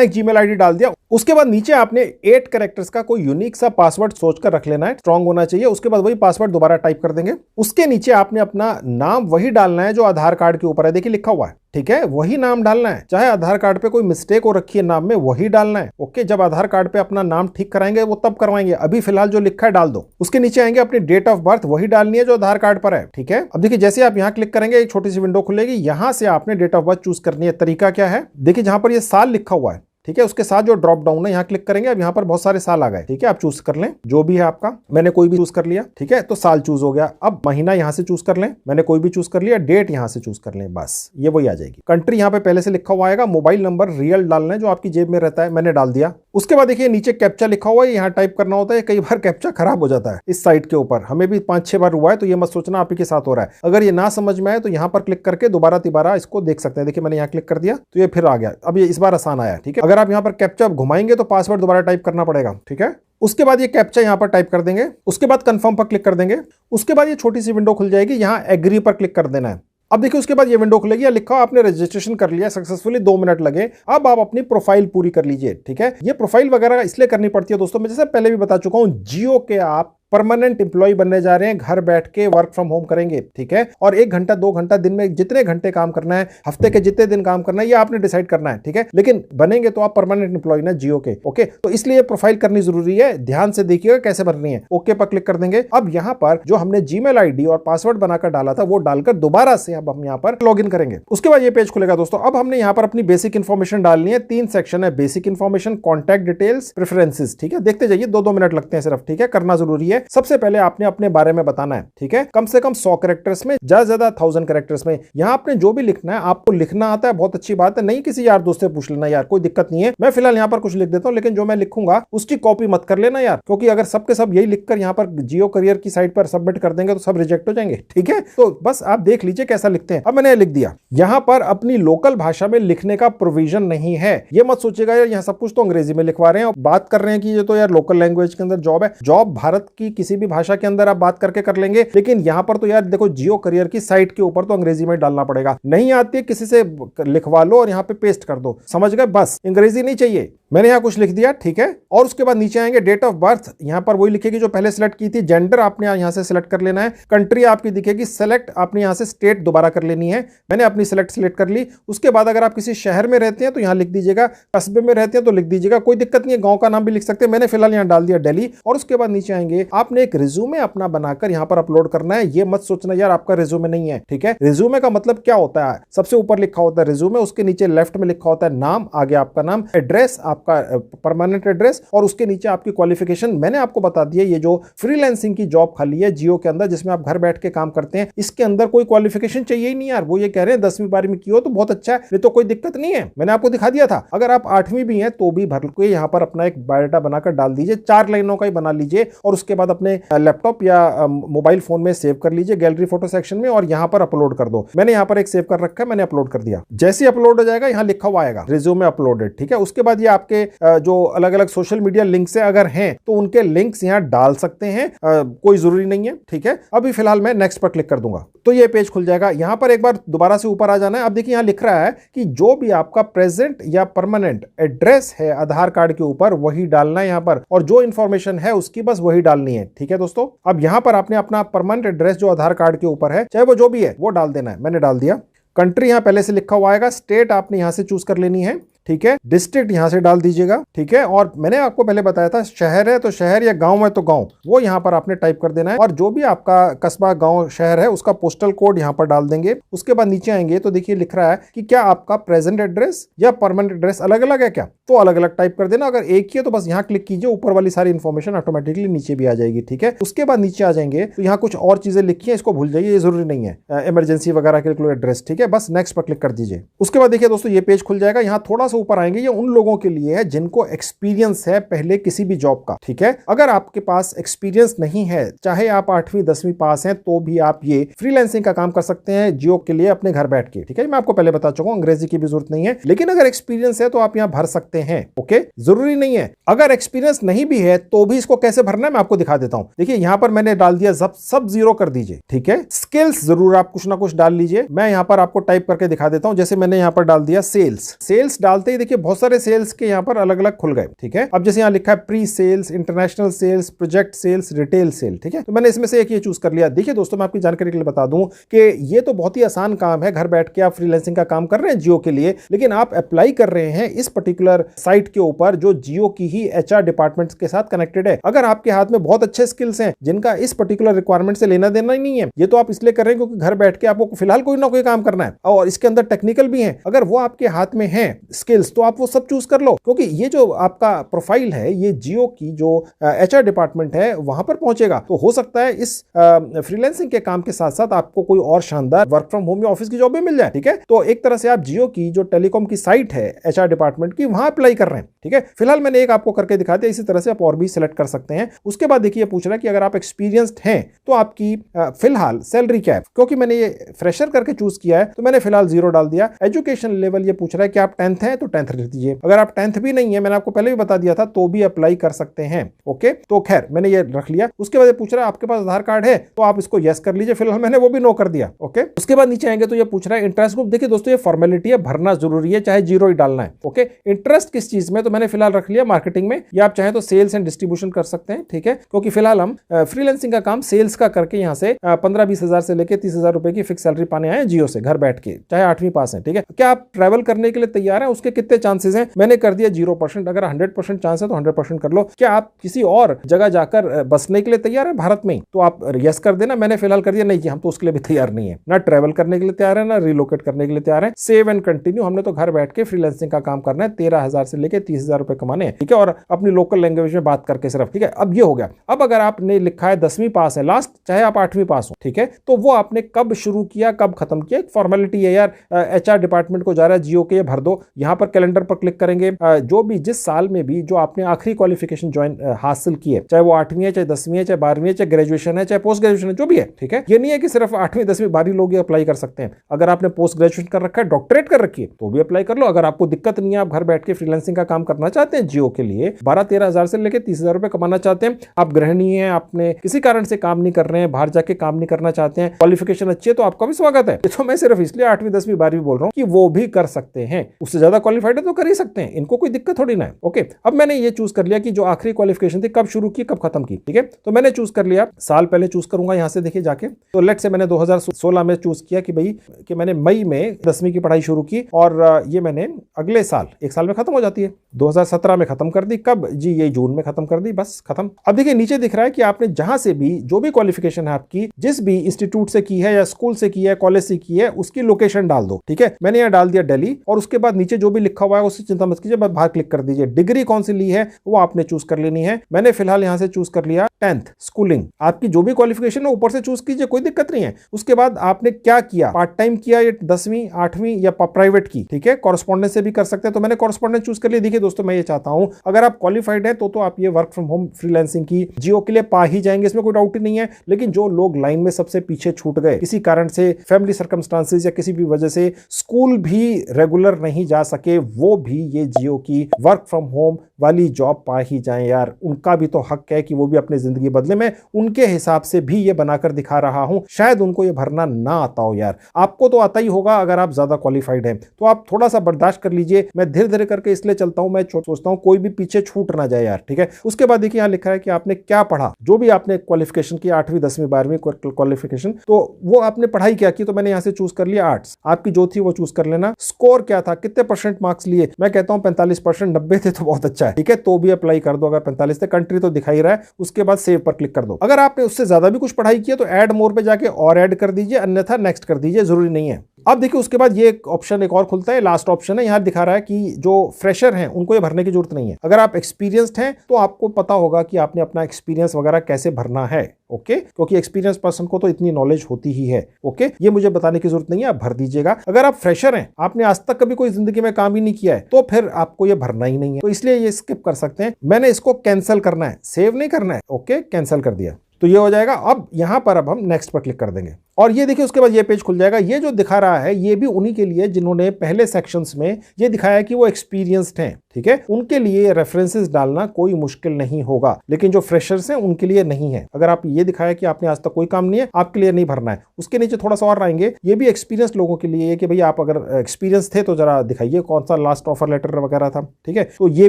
एक जीमेल आईडी डाल दिया। उसके बाद नीचे आपने 8 कैरेक्टर्स का कोई यूनिक सा पासवर्ड सोचकर रख लेना है, स्ट्रांग होना चाहिए। उसके बाद वही पासवर्ड दोबारा टाइप कर देंगे। उसके नीचे आपने अपना नाम वही डालना है जो आधार कार्ड के ऊपर है, देखिए लिखा हुआ है, ठीक है, वही नाम डालना है। चाहे आधार कार्ड पे कोई मिस्टेक हो रखी है नाम में, वही डालना है। ओके, जब आधार कार्ड पे अपना नाम ठीक कराएंगे वो तब करवाएंगे, अभी फिलहाल जो लिखा है डाल दो। उसके नीचे आएंगे, अपनी डेट ऑफ बर्थ वही डालनी है जो आधार कार्ड पर है, ठीक है। अब देखिए जैसे आप यहां क्लिक करेंगे एक छोटी सी विंडो खुलेगी, यहां से आपने डेट ऑफ बर्थ चूज करनी है। तरीका क्या है, देखिए जहां पर ये साल लिखा हुआ है, ठीक है, उसके साथ जो ड्रॉप डाउन है यहाँ क्लिक करेंगे। अब यहाँ पर बहुत सारे साल आ गए, ठीक है, आप चूज कर लें जो भी है आपका। मैंने कोई भी चूज कर लिया, ठीक है, तो साल चूज हो गया। अब महीना यहाँ से चूज कर लें, मैंने कोई भी चूज कर लिया। डेट यहाँ से चूज कर लें, बस ये वही आ जाएगी। कंट्री यहाँ पे पहले से लिखा हुआ आएगा। मोबाइल नंबर रियल डालना है जो आपकी जेब में रहता है, मैंने डाल दिया। उसके बाद देखिए नीचे कैप्चा लिखा हुआ है, यहाँ टाइप करना होता है। कई बार कैप्चा खराब हो जाता है इस साइट के ऊपर, हमें भी 5-6 बार हुआ है, तो ये मत सोचना आप ही के साथ हो रहा है। अगर ये ना समझ में आए तो यहाँ पर क्लिक करके दोबारा तिबारा इसको देख सकते हैं। देखिए मैंने यहाँ क्लिक कर दिया तो ये फिर आ गया। अब ये इस बार आसान आया, ठीक है। अगर आप यहाँ पर कैप्चा घुमाएंगे तो पासवर्ड दोबारा टाइप करना पड़ेगा, ठीक है। उसके बाद ये कैप्चा यहाँ पर टाइप कर देंगे। उसके बाद कंफर्म पर क्लिक कर देंगे। उसके बाद ये छोटी सी विंडो खुल जाएगी, यहाँ एग्री पर क्लिक कर देना है। अब देखिए उसके बाद ये विंडो खुलेगी, या लिखा आपने रजिस्ट्रेशन कर लिया सक्सेसफुली, 2 मिनट लगे। अब आप अपनी प्रोफाइल पूरी कर लीजिए, ठीक है। ये प्रोफाइल वगैरह इसलिए करनी पड़ती है दोस्तों, मैं जैसे पहले भी बता चुका हूं, जियो के आप परमानेंट एम्प्लॉय बनने जा रहे हैं, घर बैठ के वर्क फ्रॉम होम करेंगे, ठीक है। और 1 घंटा 2 घंटा दिन में जितने घंटे काम करना है, हफ्ते के जितने दिन काम करना है, ये आपने डिसाइड करना है, ठीक है। लेकिन बनेंगे तो आप परमानेंट एम्प्लॉय ना जियो के, ओके। तो इसलिए प्रोफाइल करनी जरूरी है, ध्यान से देखिएगा कैसे बननी है। ओके पर क्लिक कर देंगे। अब यहाँ पर जो हमने जीमेल आईडी और पासवर्ड बनाकर डाला था वो डालकर दोबारा से अब हम यहाँ पर लॉग इन करेंगे। उसके बाद ये पेज खुलेगा दोस्तों। अब हमने यहाँ पर अपनी बेसिक इन्फॉर्मेशन डालनी है। 3 सेक्शन है, basic information, contact details, preferences, ठीक है। देखते जाइए, 2-2 मिनट लगते हैं सिर्फ, ठीक है। करना जरूरी है। सबसे पहले आपने अपने बारे में बताना है, ठीक है। कम से कम 100 कैरेक्टर्स में, ज्यादा 1000 कैरेक्टर्स में। यहाँ आपने जो भी लिखना है, आपको लिखना आता है, बहुत अच्छी बात है। नहीं किसी यार दोस्त से पूछ लेना यार, कोई दिक्कत नहीं है। मैं फिलहाल यहाँ पर कुछ लिख देता हूँ, लेकिन जो मैं लिखूंगा उसकी कॉपी मत कर लेना यार, क्योंकि अगर सबके सब यही लिखकर यहाँ पर जियो करियर की साइट पर सबमिट कर देंगे तो सब रिजेक्ट हो जाएंगे, ठीक है। तो बस आप देख लीजिए कैसा लिखते हैं। अब मैंने लिख दिया। यहाँ पर अपनी लोकल भाषा में लिखने का प्रोविजन नहीं है। ये मत सोचिएगा यार यहाँ सब कुछ तो अंग्रेजी में लिखवा रहे हैं और बात कर रहे हैं कि ये तो यार लोकल लैंग्वेज के अंदर जॉब है। जॉब भारत की किसी भी भाषा के अंदर आप बात करके कर लेंगे, लेकिन यहां पर तो यार देखो जियो करियर की साइट के ऊपर तो अंग्रेजी में डालना पड़ेगा। नहीं आती है किसी से लिखवा लो और यहां पे पेस्ट कर दो, समझ गए, बस अंग्रेजी नहीं चाहिए। मैंने यहां कुछ लिख दिया, ठीक है। और उसके बाद नीचे आएंगे, डेट ऑफ बर्थ यहां पर वही लिखेगी जो पहले सेलेक्ट की थी। जेंडर आपने यहां से सिलेक्ट कर लेना है। कंट्री आपकी दिखेगी, सेलेक्ट आपने यहां से स्टेट दोबारा कर लेनी है। मैंने अपनी सेलेक्ट कर ली। उसके बाद अगर आप किसी शहर में रहते हैं तो यहां लिख दीजिएगा, कस्बे में रहते हैं तो लिख दीजिएगा, कोई दिक्कत नहीं है, गांव का नाम भी लिख सकते हैं। मैंने फिलहाल यहां डाल दिया दिल्ली। और उसके बाद नीचे आएंगे, आपने एक रिज्यूमे अपना बनाकर यहां पर अपलोड करना है। ये मत सोचना यार आपका रिज्यूमे नहीं है, ठीक है। रिज्यूमे का मतलब क्या होता है, सबसे ऊपर लिखा होता है रिज्यूमे, उसके नीचे लेफ्ट में लिखा होता है नाम, आगे आपका नाम, एड्रेस आपका परमानेंट एड्रेस, और उसके नीचे आपकी क्वालिफिकेशन। मैंने आपको बता दिया ये जो फ्रीलांसिंग की जॉब खाली है जियो के अंदर जिसमें आप घर बैठ के काम करते हैं, इसके अंदर कोई क्वालिफिकेशन चाहिए ही नहीं यार। वो ये कह रहे हैं 10वीं 12वीं की हो तो बहुत अच्छा है, नहीं तो कोई दिक्कत नहीं है। मैंने आपको दिखा दिया था। अगर आप 8वीं भी हैं तो भी भर के यहाँ पर अपना एक बायोडाटा बनाकर डाल दीजिए, 4 लाइनों का ही बना लीजिए, और उसके बाद अपने लैपटॉप या मोबाइल फोन में सेव कर लीजिए गैलरी फोटो सेक्शन में, और यहाँ पर अपलोड कर दो। मैंने यहाँ पर एक सेव कर रखा है, मैंने अपलोड कर दिया। जैसे ही अपलोड हो जाएगा यहाँ लिखा हुआ आएगा रिज्यूमे अपलोडेड, ठीक है। उसके बाद ये आपके जो अलग अलग सोशल मीडिया लिंक से अगर हैं तो उनके लिंक्स यहाँ डाल सकते हैं, कोई जरूरी नहीं है, ठीक है। अभी फिलहाल मैं नेक्स्ट पर क्लिक कर दूंगा तो ये पेज खुल जाएगा। यहां पर एक बार दोबारा से ऊपर आ जाना है। अब देखिए यहां लिख रहा है कि जो भी आपका प्रेजेंट या परमानेंट एड्रेस है आधार कार्ड के ऊपर वही डालना है यहां पर, और जो इंफॉर्मेशन है उसकी बस वही डालनी है, ठीक है दोस्तों। अब यहां पर आपने अपना परमानेंट एड्रेस जो आधार कार्ड के ऊपर है, चाहे वो जो भी है, वो डाल देना है। मैंने डाल दिया। कंट्री यहां पहले से लिखा हुआ आएगा, स्टेट आपने यहां से चूज कर लेनी है, ठीक है। डिस्ट्रिक्ट यहां से डाल दीजिएगा, ठीक है। और मैंने आपको पहले बताया था शहर है तो शहर, या गांव है तो गांव, वो यहां पर आपने टाइप कर देना है। और जो भी आपका कस्बा गांव शहर है उसका पोस्टल कोड यहां पर डाल देंगे। उसके बाद नीचे आएंगे तो देखिए लिख रहा है कि क्या आपका प्रेजेंट एड्रेस या परमानेंट एड्रेस अलग अलग है क्या, तो अलग अलग टाइप कर देना। अगर एक ही है तो बस यहां क्लिक कीजिए, ऊपर वाली सारी इंफॉर्मेशन ऑटोमेटिकली नीचे भी आ जाएगी, ठीक है। उसके बाद नीचे आ जाएंगे तो यहाँ कुछ और चीजें लिखी है, इसको भूल जाइए, ये जरूरी नहीं है। इमरजेंसी वगैरह के लिए एड्रेस, ठीक है। बस नेक्स्ट पर क्लिक कर दीजिए। उसके बाद देखिए दोस्तों ये पेज खुल जाएगा। यहाँ थोड़ा सा से ऊपर आएंगे ये उन लोगों के लिए है जिनको एक्सपीरियंस है पहले किसी भी जॉब का, ठीक है। अगर आपके पास एक्सपीरियंस नहीं है, चाहे आप 8वीं 10वीं पास हैं, तो भी आप ये फ्रीलांसिंग का काम कर सकते हैं जियो के लिए अपने घर बैठ के, ठीक है। मैं आपको पहले बता चुका हूं, अंग्रेजी की भी जरूरत नहीं है, लेकिन अगर एक्सपीरियंस है तो आप यहां भर सकते हैं, ओके। जरूरी नहीं है अगर एक्सपीरियंस नहीं भी है तो भी इसको कैसे भरना है मैं आपको दिखा देता हूं। देखिए यहां पर मैंने डाल दिया सब 0 कर दीजिए, ठीक है। स्किल्स जरूर आप कुछ ना कुछ डाल लीजिए। मैं यहां पर आपको टाइप करके दिखा देता हूं, जैसे मैंने यहां पर डाल दिया सेल्स डालते ही देखिए बहुत सारे सेल्स के यहां पर अलग अलग खुल गए, ठीक है। अब जैसे यहां लिखा है pre sales, international sales, project sales, retail sale, ठीक है। तो मैंने इसमें से एक ये चूज कर लिया। देखिए दोस्तों, मैं आपकी जानकारी के लिए बता दूं कि ये तो बहुत ही आसान काम है, घर बैठ के आप फ्रीलांसिंग का काम कर रहे हैं जियो के लिए, लेकिन आप अप्लाई कर रहे हैं इस पर्टिकुलर साइट के ऊपर जो जियो की ही एचआर डिपार्टमेंट के साथ कनेक्टेड है। अगर आपके हाथ में बहुत अच्छे स्किल्स हैं जिनका इस पर्टिकुलर रिक्वायरमेंट से लेना देना ही नहीं है, ये तो आप इसलिए कर रहे हैं क्योंकि घर बैठ के आपको फिलहाल कोई ना कोई काम करना है और इसके अंदर टेक्निकल भी है, अगर वो आपके हाथ में है स्किल्स तो आप वो सब चूज कर लो, क्योंकि ये जो आपका प्रोफाइल है ये जियो की जो एचआर डिपार्टमेंट है वहां पर पहुंचेगा। तो हो सकता है इस फ्रीलांसिंग के काम के साथ साथ आपको कोई और शानदार वर्क फ्रॉम होम या ऑफिस की जॉब भी मिल जाए, ठीक है। तो एक तरह से आप जियो की जो टेलीकॉम की साइट है एचआर डिपार्टमेंट की, वहां अप्लाई कर रहे हैं, ठीक है। फिलहाल मैंने एक आपको करके दिखा दिया, इसी तरह से आप और भी सिलेक्ट कर सकते हैं। उसके बाद देखिए पूछ रहा है कि अगर आप एक्सपीरियंस्ड हैं तो आपकी फिलहाल सैलरी क्या है। क्योंकि मैंने ये फ्रेशर करके चूज किया है तो मैंने फिलहाल 0 डाल दिया। एजुकेशन लेवल ये पूछ रहा है कि आप 10th हैं तो 10th लिख दीजिए। अगर आप 10th भी नहीं है, मैंने आपको पहले भी बता दिया था, तो भी अप्लाई कर सकते हैं, ओके। तो खैर मैंने ये रख लिया। उसके बाद ये पूछ रहा है आपके पास आधार कार्ड है, तो आप इसको यस कर लीजिए। फिलहाल मैंने वो भी नो कर दिया, ओके। उसके बाद नीचे आएंगे तो ये पूछ रहा है इंटरेस्ट ग्रुप। देखिए दोस्तों, ये फॉर्मेलिटी है, भरना जरूरी है, चाहे 0 ही डालना है, ओके। इंटरेस्ट किस चीज में, तो मैंने फिलहाल रख लिया मार्केटिंग में, या आप चाहे तो सेल्स एंड डिस्ट्रीब्यूशन कर सकते हैं, ठीक है। क्योंकि फिलहाल हम फ्रीलांसिंग का काम सेल्स का करके यहाँ से 15-20 हजार से लेकर 30 हजार रुपए की फिक्स सैलरी पाने आए जियो से घर बैठ के, चाहे 8वीं पास है, ठीक है। क्या आप ट्रैवल करने के लिए तैयार हैं, उसके कितने चांसेस हैं, मैंने कर दिया 0%। अगर 100% चांस है तो 100% कर लो। क्या आप किसी और जगह जाकर बसने के लिए तैयार है भारत में, तो आप यस कर देना। मैंने फिलहाल कर दिया नहीं जी, हम तो उसके लिए भी तैयार नहीं है, ना ट्रैवल करने के लिए तैयार है, ना रिलोकेट करने के लिए तैयार है। सेव एंड कंटिन्यू, हमने तो घर बैठ के फ्रीलांसिंग का काम करना है, 13,000 से लेकर 30,000 रुपए कमाने हैं, ठीक है, और अपनी लोकल लैंग्वेज में बात करके सिर्फ, ठीक है। अब ये हो गया। अब अगर आपने लिखा है 10वीं पास है लास्ट, चाहे आप 8वीं पास हो, ठीक है, तो वो आपने कब शुरू किया कब खत्म किया, एक फॉर्मेलिटी है यार। एचआर डिपार्टमेंट को जा रहा है जियो के, भर दो। यहां पर कैलेंडर पर क्लिक करेंगे, जो भी जिस साल में भी जो आपने आखिरी क्वालिफिकेशन ज्वाइन हासिल की है, चाहे वो 8वीं है, चाहे 10वीं है, चाहे 12वीं है, चाहे ग्रेजुएशन है, चाहे पोस्ट ग्रेजुएशन है, जो भी है, ठीक है। ये नहीं है कि सिर्फ 8वीं 10वीं 12वीं लोग ये अप्लाई कर सकते हैं। अगर आपने पोस्ट ग्रेजुएशन कर रखा है, डॉक्टरेट कर रखी है, तो भी अप्लाई कर लो। अगर आपको दिक्कत नहीं है, आप घर बैठ के फ्रीलांसिंग का काम करना चाहते हैं जियो के लिए, 12-13 हजार से लेकर 30,000 रुपए कमाना चाहते हैं, आप गृहिणी हैं, आपने किसी कारण से काम नहीं कर रहे हैं, बाहर जाके काम नहीं करना चाहते हैं, क्वालिफिकेशन अच्छी है, तो आपका भी स्वागत है। तो मैं सिर्फ इसलिए 8वीं 10वीं 12वीं बोल रहा हूं कि वो भी कर सकते हैं, उससे ज्यादा क्वालिफाइड है तो कर ही सकते हैं, इनको कोई दिक्कत थोड़ी ना है, ओके। अब मैंने ये चूज कर लिया कि जो आखिरी क्वालिफिकेशन थी कब शुरू की कब खत्म की, ठीक है। तो मैंने चूज कर लिया, साल पहले चूज करूंगा यहां से, देखिए जाके। तो लेट से मैंने 2016 में चूज किया कि भाई कि मैंने मई में 10वीं की पढ़ाई शुरू की और ये मैंने अगले साल, एक साल में खत्म हो जाती है, 2017 में खत्म कर दी। कब जी, ये जून में खत्म कर दी, बस खत्म। अब देखिए नीचे दिख रहा है कि आपने जहां से भी जो भी क्वालिफिकेशन है आपकी, जिस भी इंस्टीट्यूट से की है या स्कूल से की है, कॉलेज से की है, उसकी लोकेशन डाल दो, ठीक है। मैंने यहां डाल दिया दिल्ली, और उसके बाद नीचे जो भी लिखा हुआ है उससे चिंता मत कीजिए, बस बाहर क्लिक कर दीजिए। डिग्री कौन सी ली है वो आपने चूज कर लेनी है। मैंने फिलहाल यहां से चूज कर लिया 10th स्कूलिंग। आपकी जो भी क्वालिफिकेशन है ऊपर से चूज कीजिए, कोई दिक्कत नहीं है। उसके बाद आपने क्या किया, पार्ट टाइम किया या 10वीं 8वीं या प्राइवेट की, ठीक है। कॉरेस्पॉन्डेंस से भी कर सकते हैं, तो मैंने कॉरेस्पॉन्डेंस चूज कर लिया। देखिए दोस्तों, मैं ये चाहता हूं अगर आप क्वालिफाइड है तो आप ये वर्क फ्रॉम होम फ्रीलांसिंग की जियो के लिए पा ही जाएंगे, इसमें कोई डाउट ही नहीं है। लेकिन जो लोग लाइन में सबसे पीछे छूट गए किसी कारण से, फैमिली सर्कमस्टांसेस या किसी भी वजह से स्कूल भी रेगुलर नहीं जा सके, वो भी ये जियो की वर्क फ्रॉम होम वाली जॉब पा ही जाए यार। उनका भी तो हक है कि वो भी अपनी जिंदगी बदले। मैं उनके हिसाब से भी ये बनाकर दिखा रहा हूं, शायद उनको ये भरना ना आता हो यार, आपको तो आता ही होगा अगर आप ज्यादा क्वालिफाइड हैं, तो आप थोड़ा सा बर्दाश्त कर लीजिए। मैं धीरे धीरे करके इसलिए चलता हूं, मैं सोचता हूं कोई भी पीछे छूट ना जाए यार, ठीक है। उसके बाद देखिए यहां लिखा है कि आपने क्या पढ़ा, जो भी आपने क्वालिफिकेशन की 8वीं 10वीं 12वीं क्वालिफिकेशन, तो वो आपने पढ़ाई क्या की, तो मैंने यहां से चूज कर लिया आर्ट्स। आपकी जो थी वो चूज कर लेना। स्कोर क्या था, कितने परसेंट मार्क्स लिए, मैं कहता हूं 45%, 90 थे तो बहुत अच्छा है, ठीक है, तो भी अप्लाई कर दो। अगर 45 थे, कंट्री तो दिखाई रहा है, उसके बाद सेव पर क्लिक कर दो। अगर आपने उससे ज्यादा भी कुछ पढ़ाई की है तो ऐड मोर पे जाके और ऐड कर दीजिए, अन्यथा नेक्स्ट कर दीजिए, जरूरी नहीं है। अब देखिए उसके बाद ये एक ऑप्शन एक और खुलता है, लास्ट ऑप्शन है, यहाँ दिखा रहा है कि जो फ्रेशर हैं उनको ये भरने की जरूरत नहीं है। अगर आप एक्सपीरियंस्ड हैं तो आपको पता होगा कि आपने अपना एक्सपीरियंस वगैरह कैसे भरना है। ओके, क्योंकि एक्सपीरियंस पर्सन को तो इतनी नॉलेज होती ही है। ओके, ये मुझे बताने की जरूरत नहीं है, आप भर दीजिएगा। अगर आप फ्रेशर हैं, आपने आज तक कभी कोई जिंदगी में काम ही नहीं किया है, तो फिर आपको ये भरना ही नहीं है, तो इसलिए ये स्किप कर सकते हैं। मैंने इसको कैंसिल करना है, सेव नहीं करना है। ओके, कैंसिल कर दिया तो ये हो जाएगा। अब यहां पर अब हम नेक्स्ट पर क्लिक कर देंगे और ये देखिए उसके बाद ये पेज खुल जाएगा। ये जो दिखा रहा है ये भी उन्हीं के लिए जिन्होंने पहले सेक्शंस में ये दिखाया कि वो एक्सपीरियंस्ड हैं, ठीक है, उनके लिए रेफरेंसेस डालना कोई मुश्किल नहीं होगा, लेकिन जो फ्रेशर्स हैं उनके लिए नहीं है। अगर आप ये दिखाया कि आपने आज तक कोई काम नहीं है, आपके लिए नहीं भरना है। उसके नीचे थोड़ा सा और आएंगे, ये भी एक्सपीरियंस लोगों के लिए है कि भाई आप अगर एक्सपीरियंस थे तो जरा दिखाइए कौन सा लास्ट ऑफर लेटर वगैरह था, ठीक है, तो ये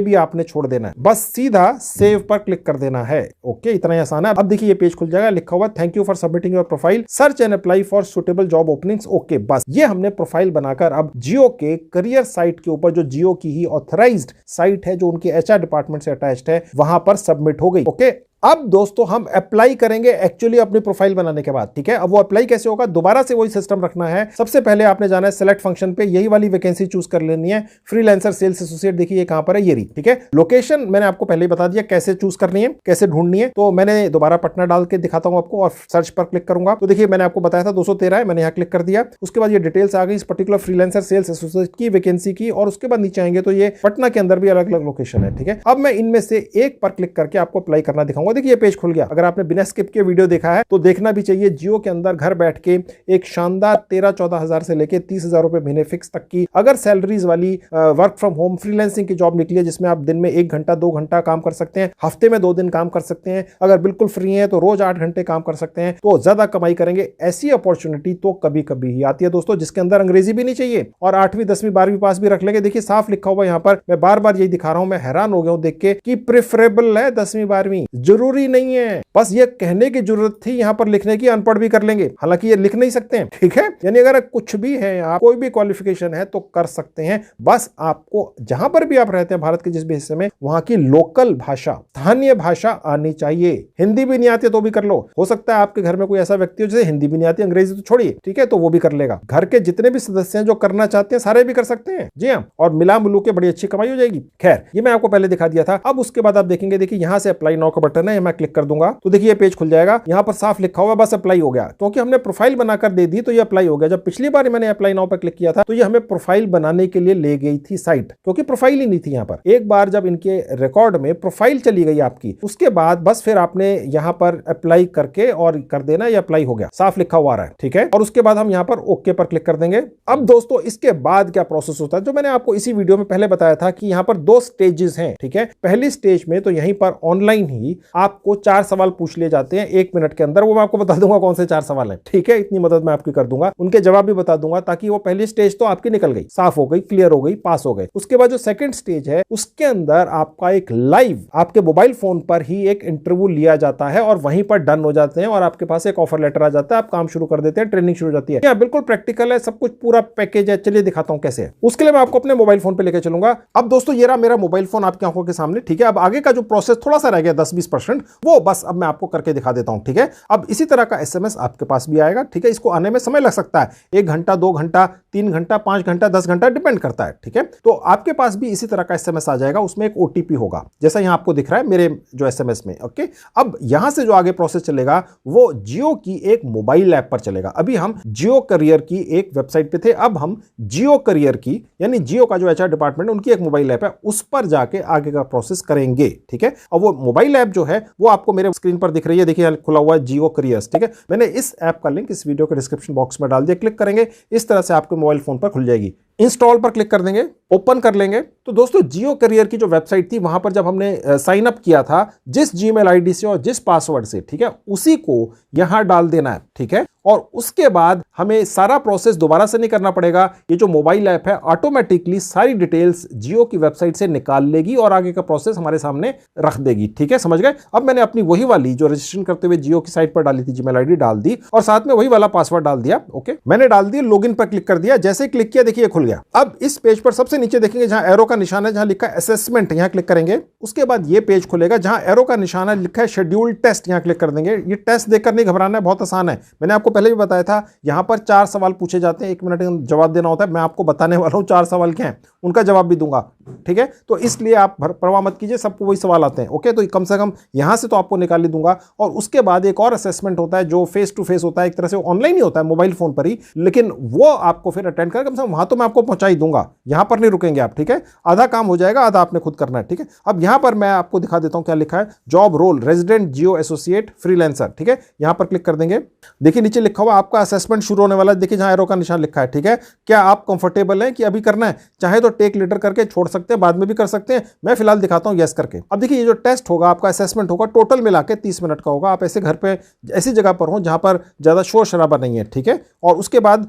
भी आपने छोड़ देना है, बस सीधा सेव पर क्लिक कर देना है। ओके, इतना ही आसान है। अब देखिए ये पेज खुल जाएगा, लिखा हुआ thank you for submitting your profile, search and apply for suitable job openings. Okay, बस ये हमने प्रोफाइल बनाकर अब जियो के करियर साइट के ऊपर, जो जियो की ही ऑथराइज्ड साइट है जो उनके एचआर डिपार्टमेंट से अटैच्ड है, वहां पर सबमिट हो गई। ओके, अब दोस्तों हम अप्लाई करेंगे एक्चुअली अपनी प्रोफाइल बनाने के बाद, ठीक है। अब वो अप्लाई कैसे होगा, दोबारा से वही सिस्टम रखना है। सबसे पहले आपने जाना है सिलेक्ट फंक्शन पे, यही वाली वैकेंसी चूज कर लेनी है, फ्रीलांसर सेल्स एसोसिएट। देखिए कहां पर है, ये रही, ठीक है। लोकेशन मैंने आपको पहले ही बता दिया कैसे चूज करनी है, कैसे ढूंढनी है, तो मैंने दोबारा पटना डाल के दिखाता हूं आपको और सर्च पर क्लिक करूंगा। तो देखिए मैंने आपको बताया था 213 है, मैंने यहां क्लिक कर दिया। उसके बाद ये डिटेल्स आ गई इस पर्टिकुलर फ्रीलांसर सेल्स एसोसिएट की वैकेंसी की, और उसके बाद नीचे आएंगे तो ये पटना के अंदर भी अलग अलग लोकेशन है, ठीक है। अब मैं इनमें से एक पर क्लिक करके आपको अप्लाई करना दिखाऊंगा। देखिए ये पेज खुल गया। अगर आपने बिना स्किप के वीडियो देखा है तो देखना भी चाहिए। जियो के अंदर घर बैठ के एक शानदार 13-14 हजार से लेके 30,000 रुपए महीने फिक्स तक की अगर सैलरीज वाली वर्क फ्रॉम होम फ्रीलांसिंग की जॉब निकली है, जिसमें आप दिन में 1 घंटा 2 घंटा काम कर सकते हैं, हफ्ते में 2 दिन काम कर सकते हैं, अगर बिल्कुल फ्री हैं तो रोज 8 घंटे काम कर सकते हैं, तो ज्यादा कमाई करेंगे। ऐसी अपॉर्चुनिटी तो कभी कभी ही आती है दोस्तों, जिसके अंदर अंग्रेजी भी नहीं चाहिए और 8वीं 10वीं 12वीं पास भी रख लेंगे। देखिए साफ लिखा हुआ यहां पर, मैं बार बार यही दिखा रहा हूं, मैं हैरान हो गया हूं देख के कि प्रेफरेबल है 10वीं 12वीं, जरूरी नहीं है, बस ये कहने की जरूरत थी यहां पर लिखने की, अनपढ़ भी कर लेंगे, हालांकि ये लिख नहीं सकते हैं, ठीक है। यानी अगर कुछ भी है, आप कोई भी क्वालिफिकेशन है तो कर सकते हैं, बस आपको जहां पर भी आप रहते हैं भारत के जिस भी हिस्से में, वहां की लोकल भाषा, स्थानीय भाषा आनी चाहिए। हिंदी भी नहीं आती तो भी कर लो, हो सकता है आपके घर में कोई ऐसा व्यक्ति हो जिसे हिंदी भी नहीं आती, अंग्रेजी तो छोड़िए, ठीक है, तो वो भी कर लेगा। घर के जितने भी सदस्य हैं जो करना चाहते हैं सारे भी कर सकते हैं, जी हाँ, और मिला मिलू के बड़ी अच्छी कमाई हो जाएगी। खैर ये मैं आपको पहले दिखा दिया था। अब उसके बाद आप देखेंगे, देखिए यहां से अप्लाई नाउ का बटन है, मैं क्लिक कर दूंगा तो देखिए पेज खुल जाएगा। यहां पर साफ लिखा हुआ बस अप्लाई हो गया, क्योंकि हमने प्रोफाइल बनाकर दे दी तो ये अप्लाई हो गया। जब पिछली बार मैंने अप्लाई नाउ पर क्लिक किया था तो ये हमें प्रोफाइल बनाने के लिए ले गई थी साइट, क्योंकि प्रोफाइल ही नहीं थी यहां पर। एक बार जब इनके रिकॉर्ड में प्रोफाइल चली गई आपकी, उसके बाद बस फिर आपने यहां पर अप्लाई करके और कर देना, ये अप्लाई हो गया, साफ लिखा हुआ आ रहा है, ठीक है। और उसके बाद हम यहां पर ओके पर क्लिक कर देंगे। अब दोस्तों इसके बाद क्या प्रोसेस होता है, जो मैंने आपको इसी वीडियो में पहले बताया था कि यहां पर 2 स्टेजेस हैं, ठीक है। पहली स्टेज में तो यहीं पर ऑनलाइन ही आपको 4 सवाल पूछ लिए जाते हैं 1 मिनट के अंदर, वो मैं आपको बता दूंगा कौन से 4 सवाल हैं, ठीक है। इतनी मदद मैं आपकी कर दूंगा, उनके जवाब भी बता दूंगा, ताकि वो पहली स्टेज तो आपकी निकल गई, साफ हो गई, क्लियर हो गई, पास हो गए। उसके बाद जो सेकंड स्टेज है उसके अंदर आपका एक लाइव आपके मोबाइल फोन पर ही एक इंटरव्यू लिया जाता है और वहीं पर डन हो जाते हैं और आपके पास एक ऑफर लेटर आ जाता है, आप काम शुरू कर देते हैं, ट्रेनिंग शुरू हो जाती है। बिल्कुल प्रैक्टिकल है, सब कुछ पूरा पैकेज है। चलिए दिखाता हूं कैसे है। उसके लिए मैं आपको अपने मोबाइल फोन पे लेकर चलूंगा। अब दोस्तों ये रहा मेरा मोबाइल फोन आपकी आंखों के सामने, ठीक है। अब आगे का जो प्रोसेस थोड़ा सा रह गया 10-20%, वो बस अब मैं आपको करके दिखा देता हूं, ठीक है। अब इसी तरह का एसएमएस आपके पास भी आएगा, ठीक है। इसको आने में समय लग सकता है, 1 घंटा 2 घंटा 3 घंटा 5 घंटा 10 घंटा, डिपेंड करता है, ठीक है। तो आपके पास भी इसी तरह का एसएमएस आ जाएगा, उसमें एक ओटीपी होगा, जैसा यहां आपको दिख रहा है मेरे जो एसएमएस में, ओके। अब यहां से जो आगे प्रोसेस चलेगा वो जियो की एक मोबाइल ऐप पर चलेगा। अभी हम जियो करियर की एक वेबसाइट पे थे, अब हम जियो करियर की, यानी जियो का जो एचआर डिपार्टमेंट उनकी एक मोबाइल ऐप है, उस पर जाके आगे का प्रोसेस करेंगे, ठीक है। और वो मोबाइल ऐप जो है वो आपको मेरे स्क्रीन पर दिख रही है, देखिए खुला हुआ है जियो करियर्स, ठीक है। मैंने इस ऐप का लिंक इस वीडियो के डिस्क्रिप्शन बॉक्स में डाल दिया, क्लिक करेंगे, इस तरह से आपके मोबाइल फोन पर खुल जाएगी। इंस्टॉल पर क्लिक कर देंगे, ओपन कर लेंगे। तो दोस्तों जियो करियर की जो वेबसाइट थी, वहां पर जब हमने साइन अप किया था जिस जीमेल आईडी से और जिस पासवर्ड से, ठीक है, उसी को यहां डाल देना है, ठीक है। और उसके बाद हमें सारा प्रोसेस दोबारा से नहीं करना पड़ेगा। ये जो मोबाइल ऐप है ऑटोमेटिकली सारी डिटेल्स जियो की वेबसाइट से निकाल लेगी और आगे का प्रोसेस हमारे सामने रख देगी, ठीक है, समझ गए। अब मैंने अपनी वही वाली जो रजिस्ट्रेशन करते हुए जियो की साइट पर डाली थी जीमेल आईडी डाल दी और साथ में वही वाला पासवर्ड डाल दिया, ओके। मैंने डाल दिया, लॉगिन पर क्लिक कर दिया, जैसे क्लिक किया देखिए खुल गया। अब इस पेज पर सबसे नीचे देखेंगे जहां एरो का निशान है, जहां लिखा है असेसमेंट, यहां क्लिक करेंगे। उसके बाद ये पेज खुलेगा जहां एरो का निशान है, लिखा है शेड्यूल्ड टेस्ट, यहां क्लिक कर देंगे। ये टेस्ट देखकर नहीं घबराना है, बहुत आसान है। मैंने आपको पहले भी बताया था, यहां पर 4 सवाल पूछे जाते हैं, 1 मिनट में जवाब देना होता है। मैं आपको बताने वाला हूं 4 सवाल क्या है, उनका जवाब भी दूंगा, ठीक है। तो इसलिए आप परवाह मत कीजिए, सबको वही सवाल आते हैं, ओके। तो कम से कम यहां से तो आपको निकाल ही दूंगा। और उसके बाद एक और असेसमेंट होता है जो फेस टू फेस होता है, एक तरह से ऑनलाइन ही होता है, मोबाइल फोन पर ही, लेकिन वो आपको फिर अटेंड कर, कम से कम वहां तो मैं आपको पहुंचा ही दूंगा, यहां पर नहीं रुकेंगे आप, ठीक है। आधा काम हो जाएगा, आधा आपने खुद करना है, ठीक है। अब यहां पर मैं आपको दिखा देता हूं क्या लिखा है, जॉब रोल रेजिडेंट जियो एसोसिएट फ्रीलांसर, ठीक है। यहां पर क्लिक कर देंगे। देखिए नीचे लिखा हुआ आपका असेसमेंट शुरू होने वाला है, देखिए जहां एरो का निशान लिखा है, ठीक है। क्या आप कंफर्टेबल हैं कि अभी करना है? चाहे तो टेक लेटर करके छोड़ सकते हैं, बाद में भी कर सकते हैं, मैं फिलहाल दिखाता हूं यस करके। अब देखिए ये जो टेस्ट होगा आपका, असेसमेंट होगा, टोटल मिला के 30 मिनट का होगा। आप ऐसे घर पे ऐसी जगह पर हो जहां पर ज्यादा शोर शराबा नहीं है, ठीक है। और उसके बाद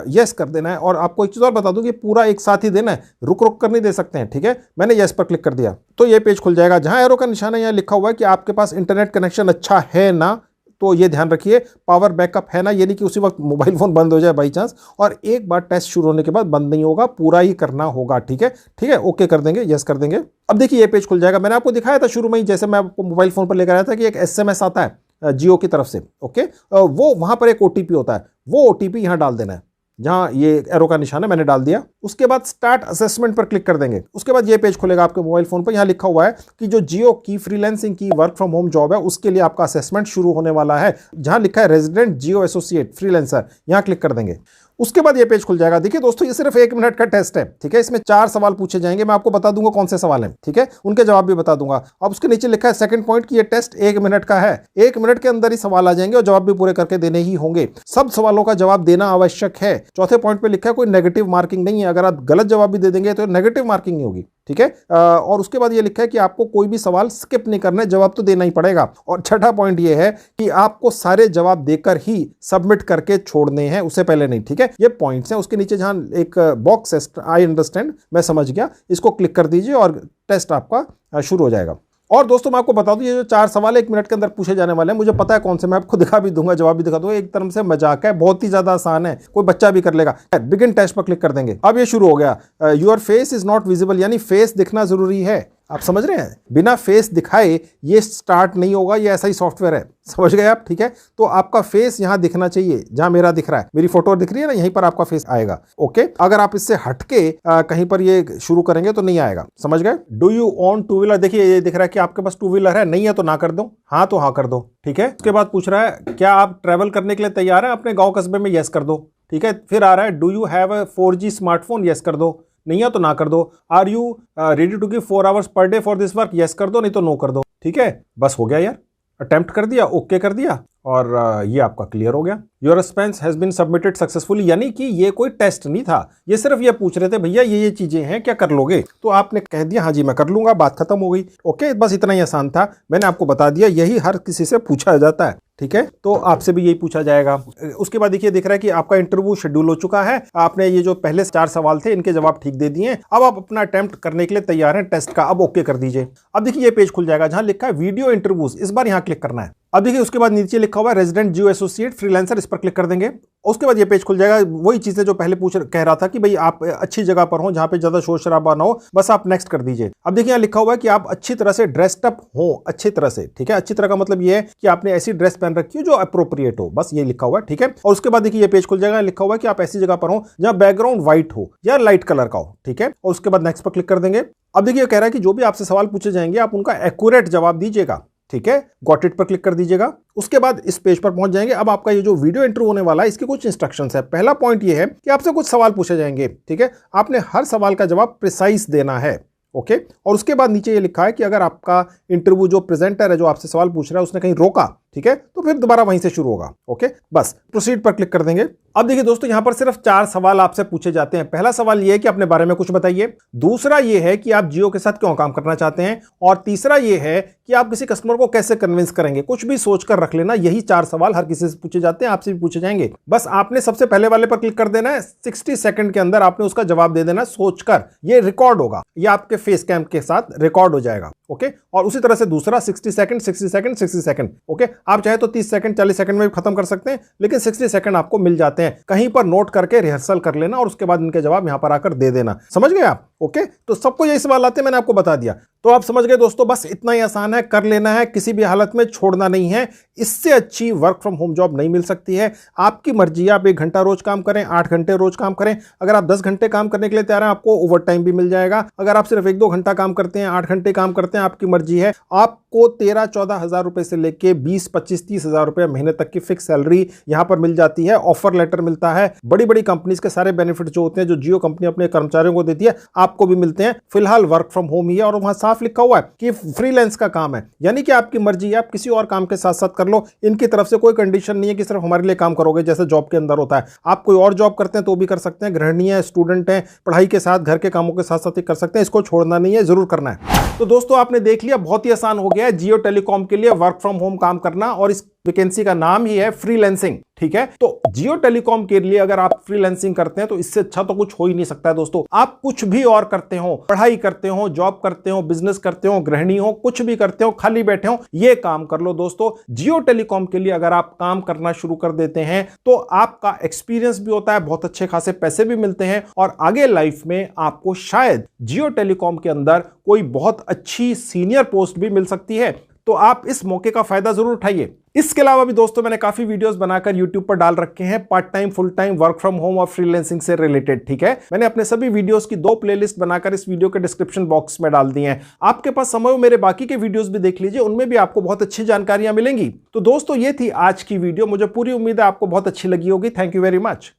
यस कर देना है। और आपको एक चीज और बता दूं कि पूरा एक साथ ही देना है, रुक रुक कर नहीं दे सकते हैं, ठीक है। मैंने यस पर क्लिक कर दिया तो ये पेज खुल जाएगा जहां एरो का निशान है, यहां लिखा हुआ है कि आपके पास इंटरनेट कनेक्शन अच्छा है ना, तो ये ध्यान रखिए, पावर बैकअप है ना, ये नहीं कि उसी वक्त मोबाइल फोन बंद हो जाए बाई चांस। और एक बार टेस्ट शुरू होने के बाद बंद नहीं होगा, पूरा ही करना होगा, ठीक है, ठीक है। ओके कर देंगे, यस कर देंगे। अब देखिए ये पेज खुल जाएगा। मैंने आपको दिखाया था शुरू में ही, जैसे मैं आपको मोबाइल फोन पर लेकर आया था, कि एक एसएमएस आता है जियो की तरफ से, ओके। वो वहां पर एक ओटीपी होता है, वो ओटीपी यहां डाल देना है जहां ये एरो का निशान है, मैंने डाल दिया। उसके बाद स्टार्ट असेसमेंट पर क्लिक कर देंगे। उसके बाद ये पेज खुलेगा आपके मोबाइल फोन पर, यहां लिखा हुआ है कि जो जियो की फ्रीलांसिंग की वर्क फ्रॉम होम जॉब है, उसके लिए आपका असेसमेंट शुरू होने वाला है, जहां लिखा है रेजिडेंट जियो एसोसिएट फ्रीलांसर, यहां क्लिक कर देंगे। उसके बाद ये पेज खुल जाएगा। देखिए दोस्तों, ये सिर्फ 1 मिनट का टेस्ट है, ठीक है। इसमें 4 सवाल पूछे जाएंगे, मैं आपको बता दूंगा कौन से सवाल हैं, ठीक है, उनके जवाब भी बता दूंगा। अब उसके नीचे लिखा है सेकंड पॉइंट कि ये टेस्ट 1 मिनट का है, 1 मिनट के अंदर ही सवाल आ जाएंगे और जवाब भी पूरे करके देने ही होंगे। सब सवालों का जवाब देना आवश्यक है। चौथे पॉइंट पे लिखा है कोई नेगेटिव मार्किंग नहीं है, अगर आप गलत जवाब भी दे देंगे तो नेगेटिव मार्किंग नहीं होगी, ठीक है। और उसके बाद ये लिखा है कि आपको कोई भी सवाल स्किप नहीं करना है, जवाब तो देना ही पड़ेगा। और छठा पॉइंट ये है कि आपको सारे जवाब देकर ही सबमिट करके छोड़ने हैं, उससे पहले नहीं, ठीक है। ये पॉइंट्स हैं। उसके नीचे जहां एक बॉक्स है, आई अंडरस्टैंड, मैं समझ गया, इसको क्लिक कर दीजिए और टेस्ट आपका शुरू हो जाएगा। और दोस्तों मैं आपको बता दूं, ये जो 4 सवाल 1 मिनट के अंदर पूछे जाने वाले हैं, मुझे पता है कौन से, मैं आपको दिखा भी दूंगा, जवाब भी दिखा दूंगा। एक तरफ से मजाक है, बहुत ही ज्यादा आसान है, कोई बच्चा भी कर लेगा। बिगिन टेस्ट पर क्लिक कर देंगे। अब ये शुरू हो गया। Your face is not visible, यानी फेस दिखना जरूरी है। आप समझ रहे हैं, बिना फेस दिखाए ये स्टार्ट नहीं होगा, ये ऐसा ही सॉफ्टवेयर है, समझ गए आप, ठीक है। तो आपका फेस यहां दिखना चाहिए, जहां मेरा दिख रहा है, मेरी फोटो दिख रही है ना, यहीं पर आपका फेस आएगा, ओके। अगर आप इससे हटके कहीं पर ये शुरू करेंगे तो नहीं आएगा, समझ गए। डू यू ओन 2 व्हीलर, देखिए ये दिख रहा है कि आपके पास 2 व्हीलर है, नहीं है तो ना कर दो, हाँ तो हाँ कर दो, ठीक है। उसके बाद पूछ रहा है क्या आप ट्रैवल करने के लिए तैयार हैं अपने गाँव कस्बे में, यस कर दो, ठीक है। फिर आ रहा है do you have a 4G smartphone, yes कर दो, नहीं है तो ना कर दो। Are you ready to give 4 hours per day for this work, yes कर दो, नहीं तो नो कर दो, ठीक है। बस हो गया यार, अटेम्प्ट कर दिया, ओके कर दिया और ये आपका क्लियर हो गया। Your response has been submitted successfully, यानी कि ये कोई टेस्ट नहीं था, ये सिर्फ ये पूछ रहे थे भैया ये चीजें हैं, क्या कर लोगे, तो आपने कह दिया हाँ जी मैं कर लूंगा, बात खत्म हो गई, ओके। बस इतना ही आसान था, मैंने आपको बता दिया, यही हर किसी से पूछा जाता है, ठीक है। तो आपसे भी यही पूछा जाएगा। उसके बाद देखिए दिख रहा है कि आपका इंटरव्यू शेड्यूल हो चुका है, आपने ये जो पहले 4 सवाल थे इनके जवाब ठीक दे दिए, अब आप अपना अटेम्प्ट करने के लिए तैयार हैं टेस्ट का, अब ओके कर दीजिए। अब देखिए ये पेज खुल जाएगा जहां लिखा है वीडियो इंटरव्यूज, इस बार यहां क्लिक करना है। अब देखिए उसके बाद नीचे लिखा हुआ है रेजिडेंट जियो एसोसिएट फ्रीलांसर, इस पर क्लिक कर देंगे। उसके बाद ये पेज खुल जाएगा, वही चीजें जो पहले कह रहा था कि भाई आप अच्छी जगह पर हो जहां पे ज्यादा शोर शराबा ना हो, बस आप नेक्स्ट कर दीजिए। अब देखिए यहाँ लिखा हुआ है कि आप अच्छी तरह से ड्रेस्ड अप हो, अच्छी तरह से, ठीक है। अच्छी तरह का मतलब ये है कि आपने ऐसी ड्रेस पहन रखी हो जो अप्रोप्रिएट हो, बस ये लिखा हुआ है, ठीक है। और उसके बाद देखिए ये पेज खुल जाएगा, लिखा हुआ है कि आप ऐसी जगह पर हो जहां बैकग्राउंड व्हाइट हो या लाइट कलर का हो, ठीक है। और उसके बाद नेक्स्ट पर क्लिक कर देंगे। अब देखिए कह रहा है कि जो भी आपसे सवाल पूछे जाएंगे आप उनका एक्यूरेट जवाब दीजिएगा, ठीक है। गॉट इट पर क्लिक कर दीजिएगा। उसके बाद इस पेज पर पहुंच जाएंगे। अब आपका ये जो वीडियो इंटरव्यू होने वाला है इसके कुछ इंस्ट्रक्शंस है। पहला पॉइंट ये है कि आपसे कुछ सवाल पूछे जाएंगे, ठीक है। आपने हर सवाल का जवाब प्रिसाइज देना है, ओके। और उसके बाद नीचे ये लिखा है कि अगर आपका इंटरव्यू जो प्रेजेंटर है जो आपसे सवाल पूछ रहा है उसने कहीं रोका, ठीक है, तो फिर दोबारा वहीं से शुरू होगा, ओके। बस प्रोसीड पर क्लिक कर देंगे। अब देखिए दोस्तों यहां पर सिर्फ 4 सवाल आपसे पूछे जाते हैं। पहला सवाल यह है कि अपने बारे में कुछ बताइए, दूसरा यह है कि आप जियो के साथ क्यों काम करना चाहते हैं, और तीसरा यह है कि आप किसी कस्टमर को कैसे कन्विंस करेंगे। कुछ भी सोचकर रख लेना, यही 4 सवाल हर किसी से पूछे जाते हैं, आपसे भी पूछे जाएंगे। बस आपने सबसे पहले वाले पर क्लिक कर देना है, 60 सेकंड के अंदर आपने उसका जवाब दे देना सोचकर। यह रिकॉर्ड होगा, यह आपके फेस कैम के साथ रिकॉर्ड हो जाएगा, ओके। और उसी तरह से दूसरा 60 सेकंड 60 सेकंड 60 सेकंड, ओके। आप चाहे तो 30 सेकंड 40 सेकंड में भी खत्म कर सकते हैं, लेकिन 60 सेकंड आपको मिल जाते हैं। कहीं पर नोट करके रिहर्सल कर लेना और उसके बाद इनके जवाब यहां पर आकर दे देना। समझ गए आप? ओके। तो सबको यही सवाल आते हैं, मैंने आपको बता दिया। तो आप समझ गए दोस्तों, बस इतना ही आसान है, कर लेना है, किसी भी हालत में छोड़ना नहीं है। इससे अच्छी वर्क फ्रॉम होम जॉब नहीं मिल सकती है। आपकी मर्जी है, आप 1 घंटा रोज काम करें, 8 घंटे रोज काम करें। अगर आप 10 घंटे काम करने के लिए तैयार हैं, आपको ओवर टाइम भी मिल जाएगा। अगर आप सिर्फ 1-2 घंटा काम करते हैं, 8 घंटे काम करते हैं, आपकी मर्जी है। आपको 13-14 हजार रुपए से लेके 20-25-30 हजार रुपए महीने तक की फिक्स सैलरी यहां पर मिल जाती है। ऑफर लेटर मिलता है। बड़ी बड़ी कंपनीज के सारे बेनिफिट जो होते हैं, जो जियो कंपनी अपने कर्मचारियों को देती है, आपको भी मिलते हैं। फिलहाल वर्क फ्रॉम होम ही है और वहां साफ लिखा हुआ है कि फ्रीलांस का काम है, यानी कि आपकी मर्जी है, आप किसी और काम के साथ साथ कर लो। इनकी तरफ से कोई कंडीशन नहीं है कि सिर्फ हमारे लिए काम करोगे, जैसे जॉब के अंदर होता है। आप कोई और जॉब करते हैं तो भी कर सकते हैं, गृहिणी है, स्टूडेंट है, पढ़ाई के साथ घर के कामों के साथ साथ ही कर सकते हैं। इसको छोड़ना नहीं है, जरूर करना है। तो दोस्तों आपने देख लिया, बहुत ही आसान हो गया है जियो टेलीकॉम के लिए वर्क फ्रॉम होम काम करना, और इस वैकेंसी का नाम ही है फ्रीलांसिंग। ठीक है, तो जियो टेलीकॉम के लिए अगर आप फ्रीलांसिंग करते हैं तो इससे अच्छा तो कुछ हो ही नहीं सकता है दोस्तों। आप कुछ भी और करते हो, पढ़ाई करते हो, जॉब करते हो, बिजनेस करते हो, गृहिणी हो, कुछ भी करते हो, खाली बैठे हो, ये काम कर लो दोस्तों। जियो टेलीकॉम के लिए अगर आप काम करना शुरू कर देते हैं तो आपका एक्सपीरियंस भी होता है, बहुत अच्छे खासे पैसे भी मिलते हैं, और आगे लाइफ में आपको शायद जियो टेलीकॉम के अंदर कोई बहुत अच्छी सीनियर पोस्ट भी मिल सकती है। तो आप इस मौके का फायदा जरूर उठाइए। इसके अलावा भी दोस्तों मैंने काफी वीडियोस बनाकर YouTube पर डाल रखे हैं, part time, full time, work from home और फ्रीलांसिंग से रिलेटेड। ठीक है, मैंने अपने सभी वीडियोस की 2 प्लेलिस्ट बनाकर इस वीडियो के डिस्क्रिप्शन बॉक्स में डाल दी हैं। आपके पास समय हो मेरे बाकी के वीडियोस भी देख लीजिए, उनमें भी आपको बहुत अच्छी जानकारियां मिलेंगी। तो दोस्तों ये थी आज की वीडियो, मुझे पूरी उम्मीद है आपको बहुत अच्छी लगी होगी। Thank you very much.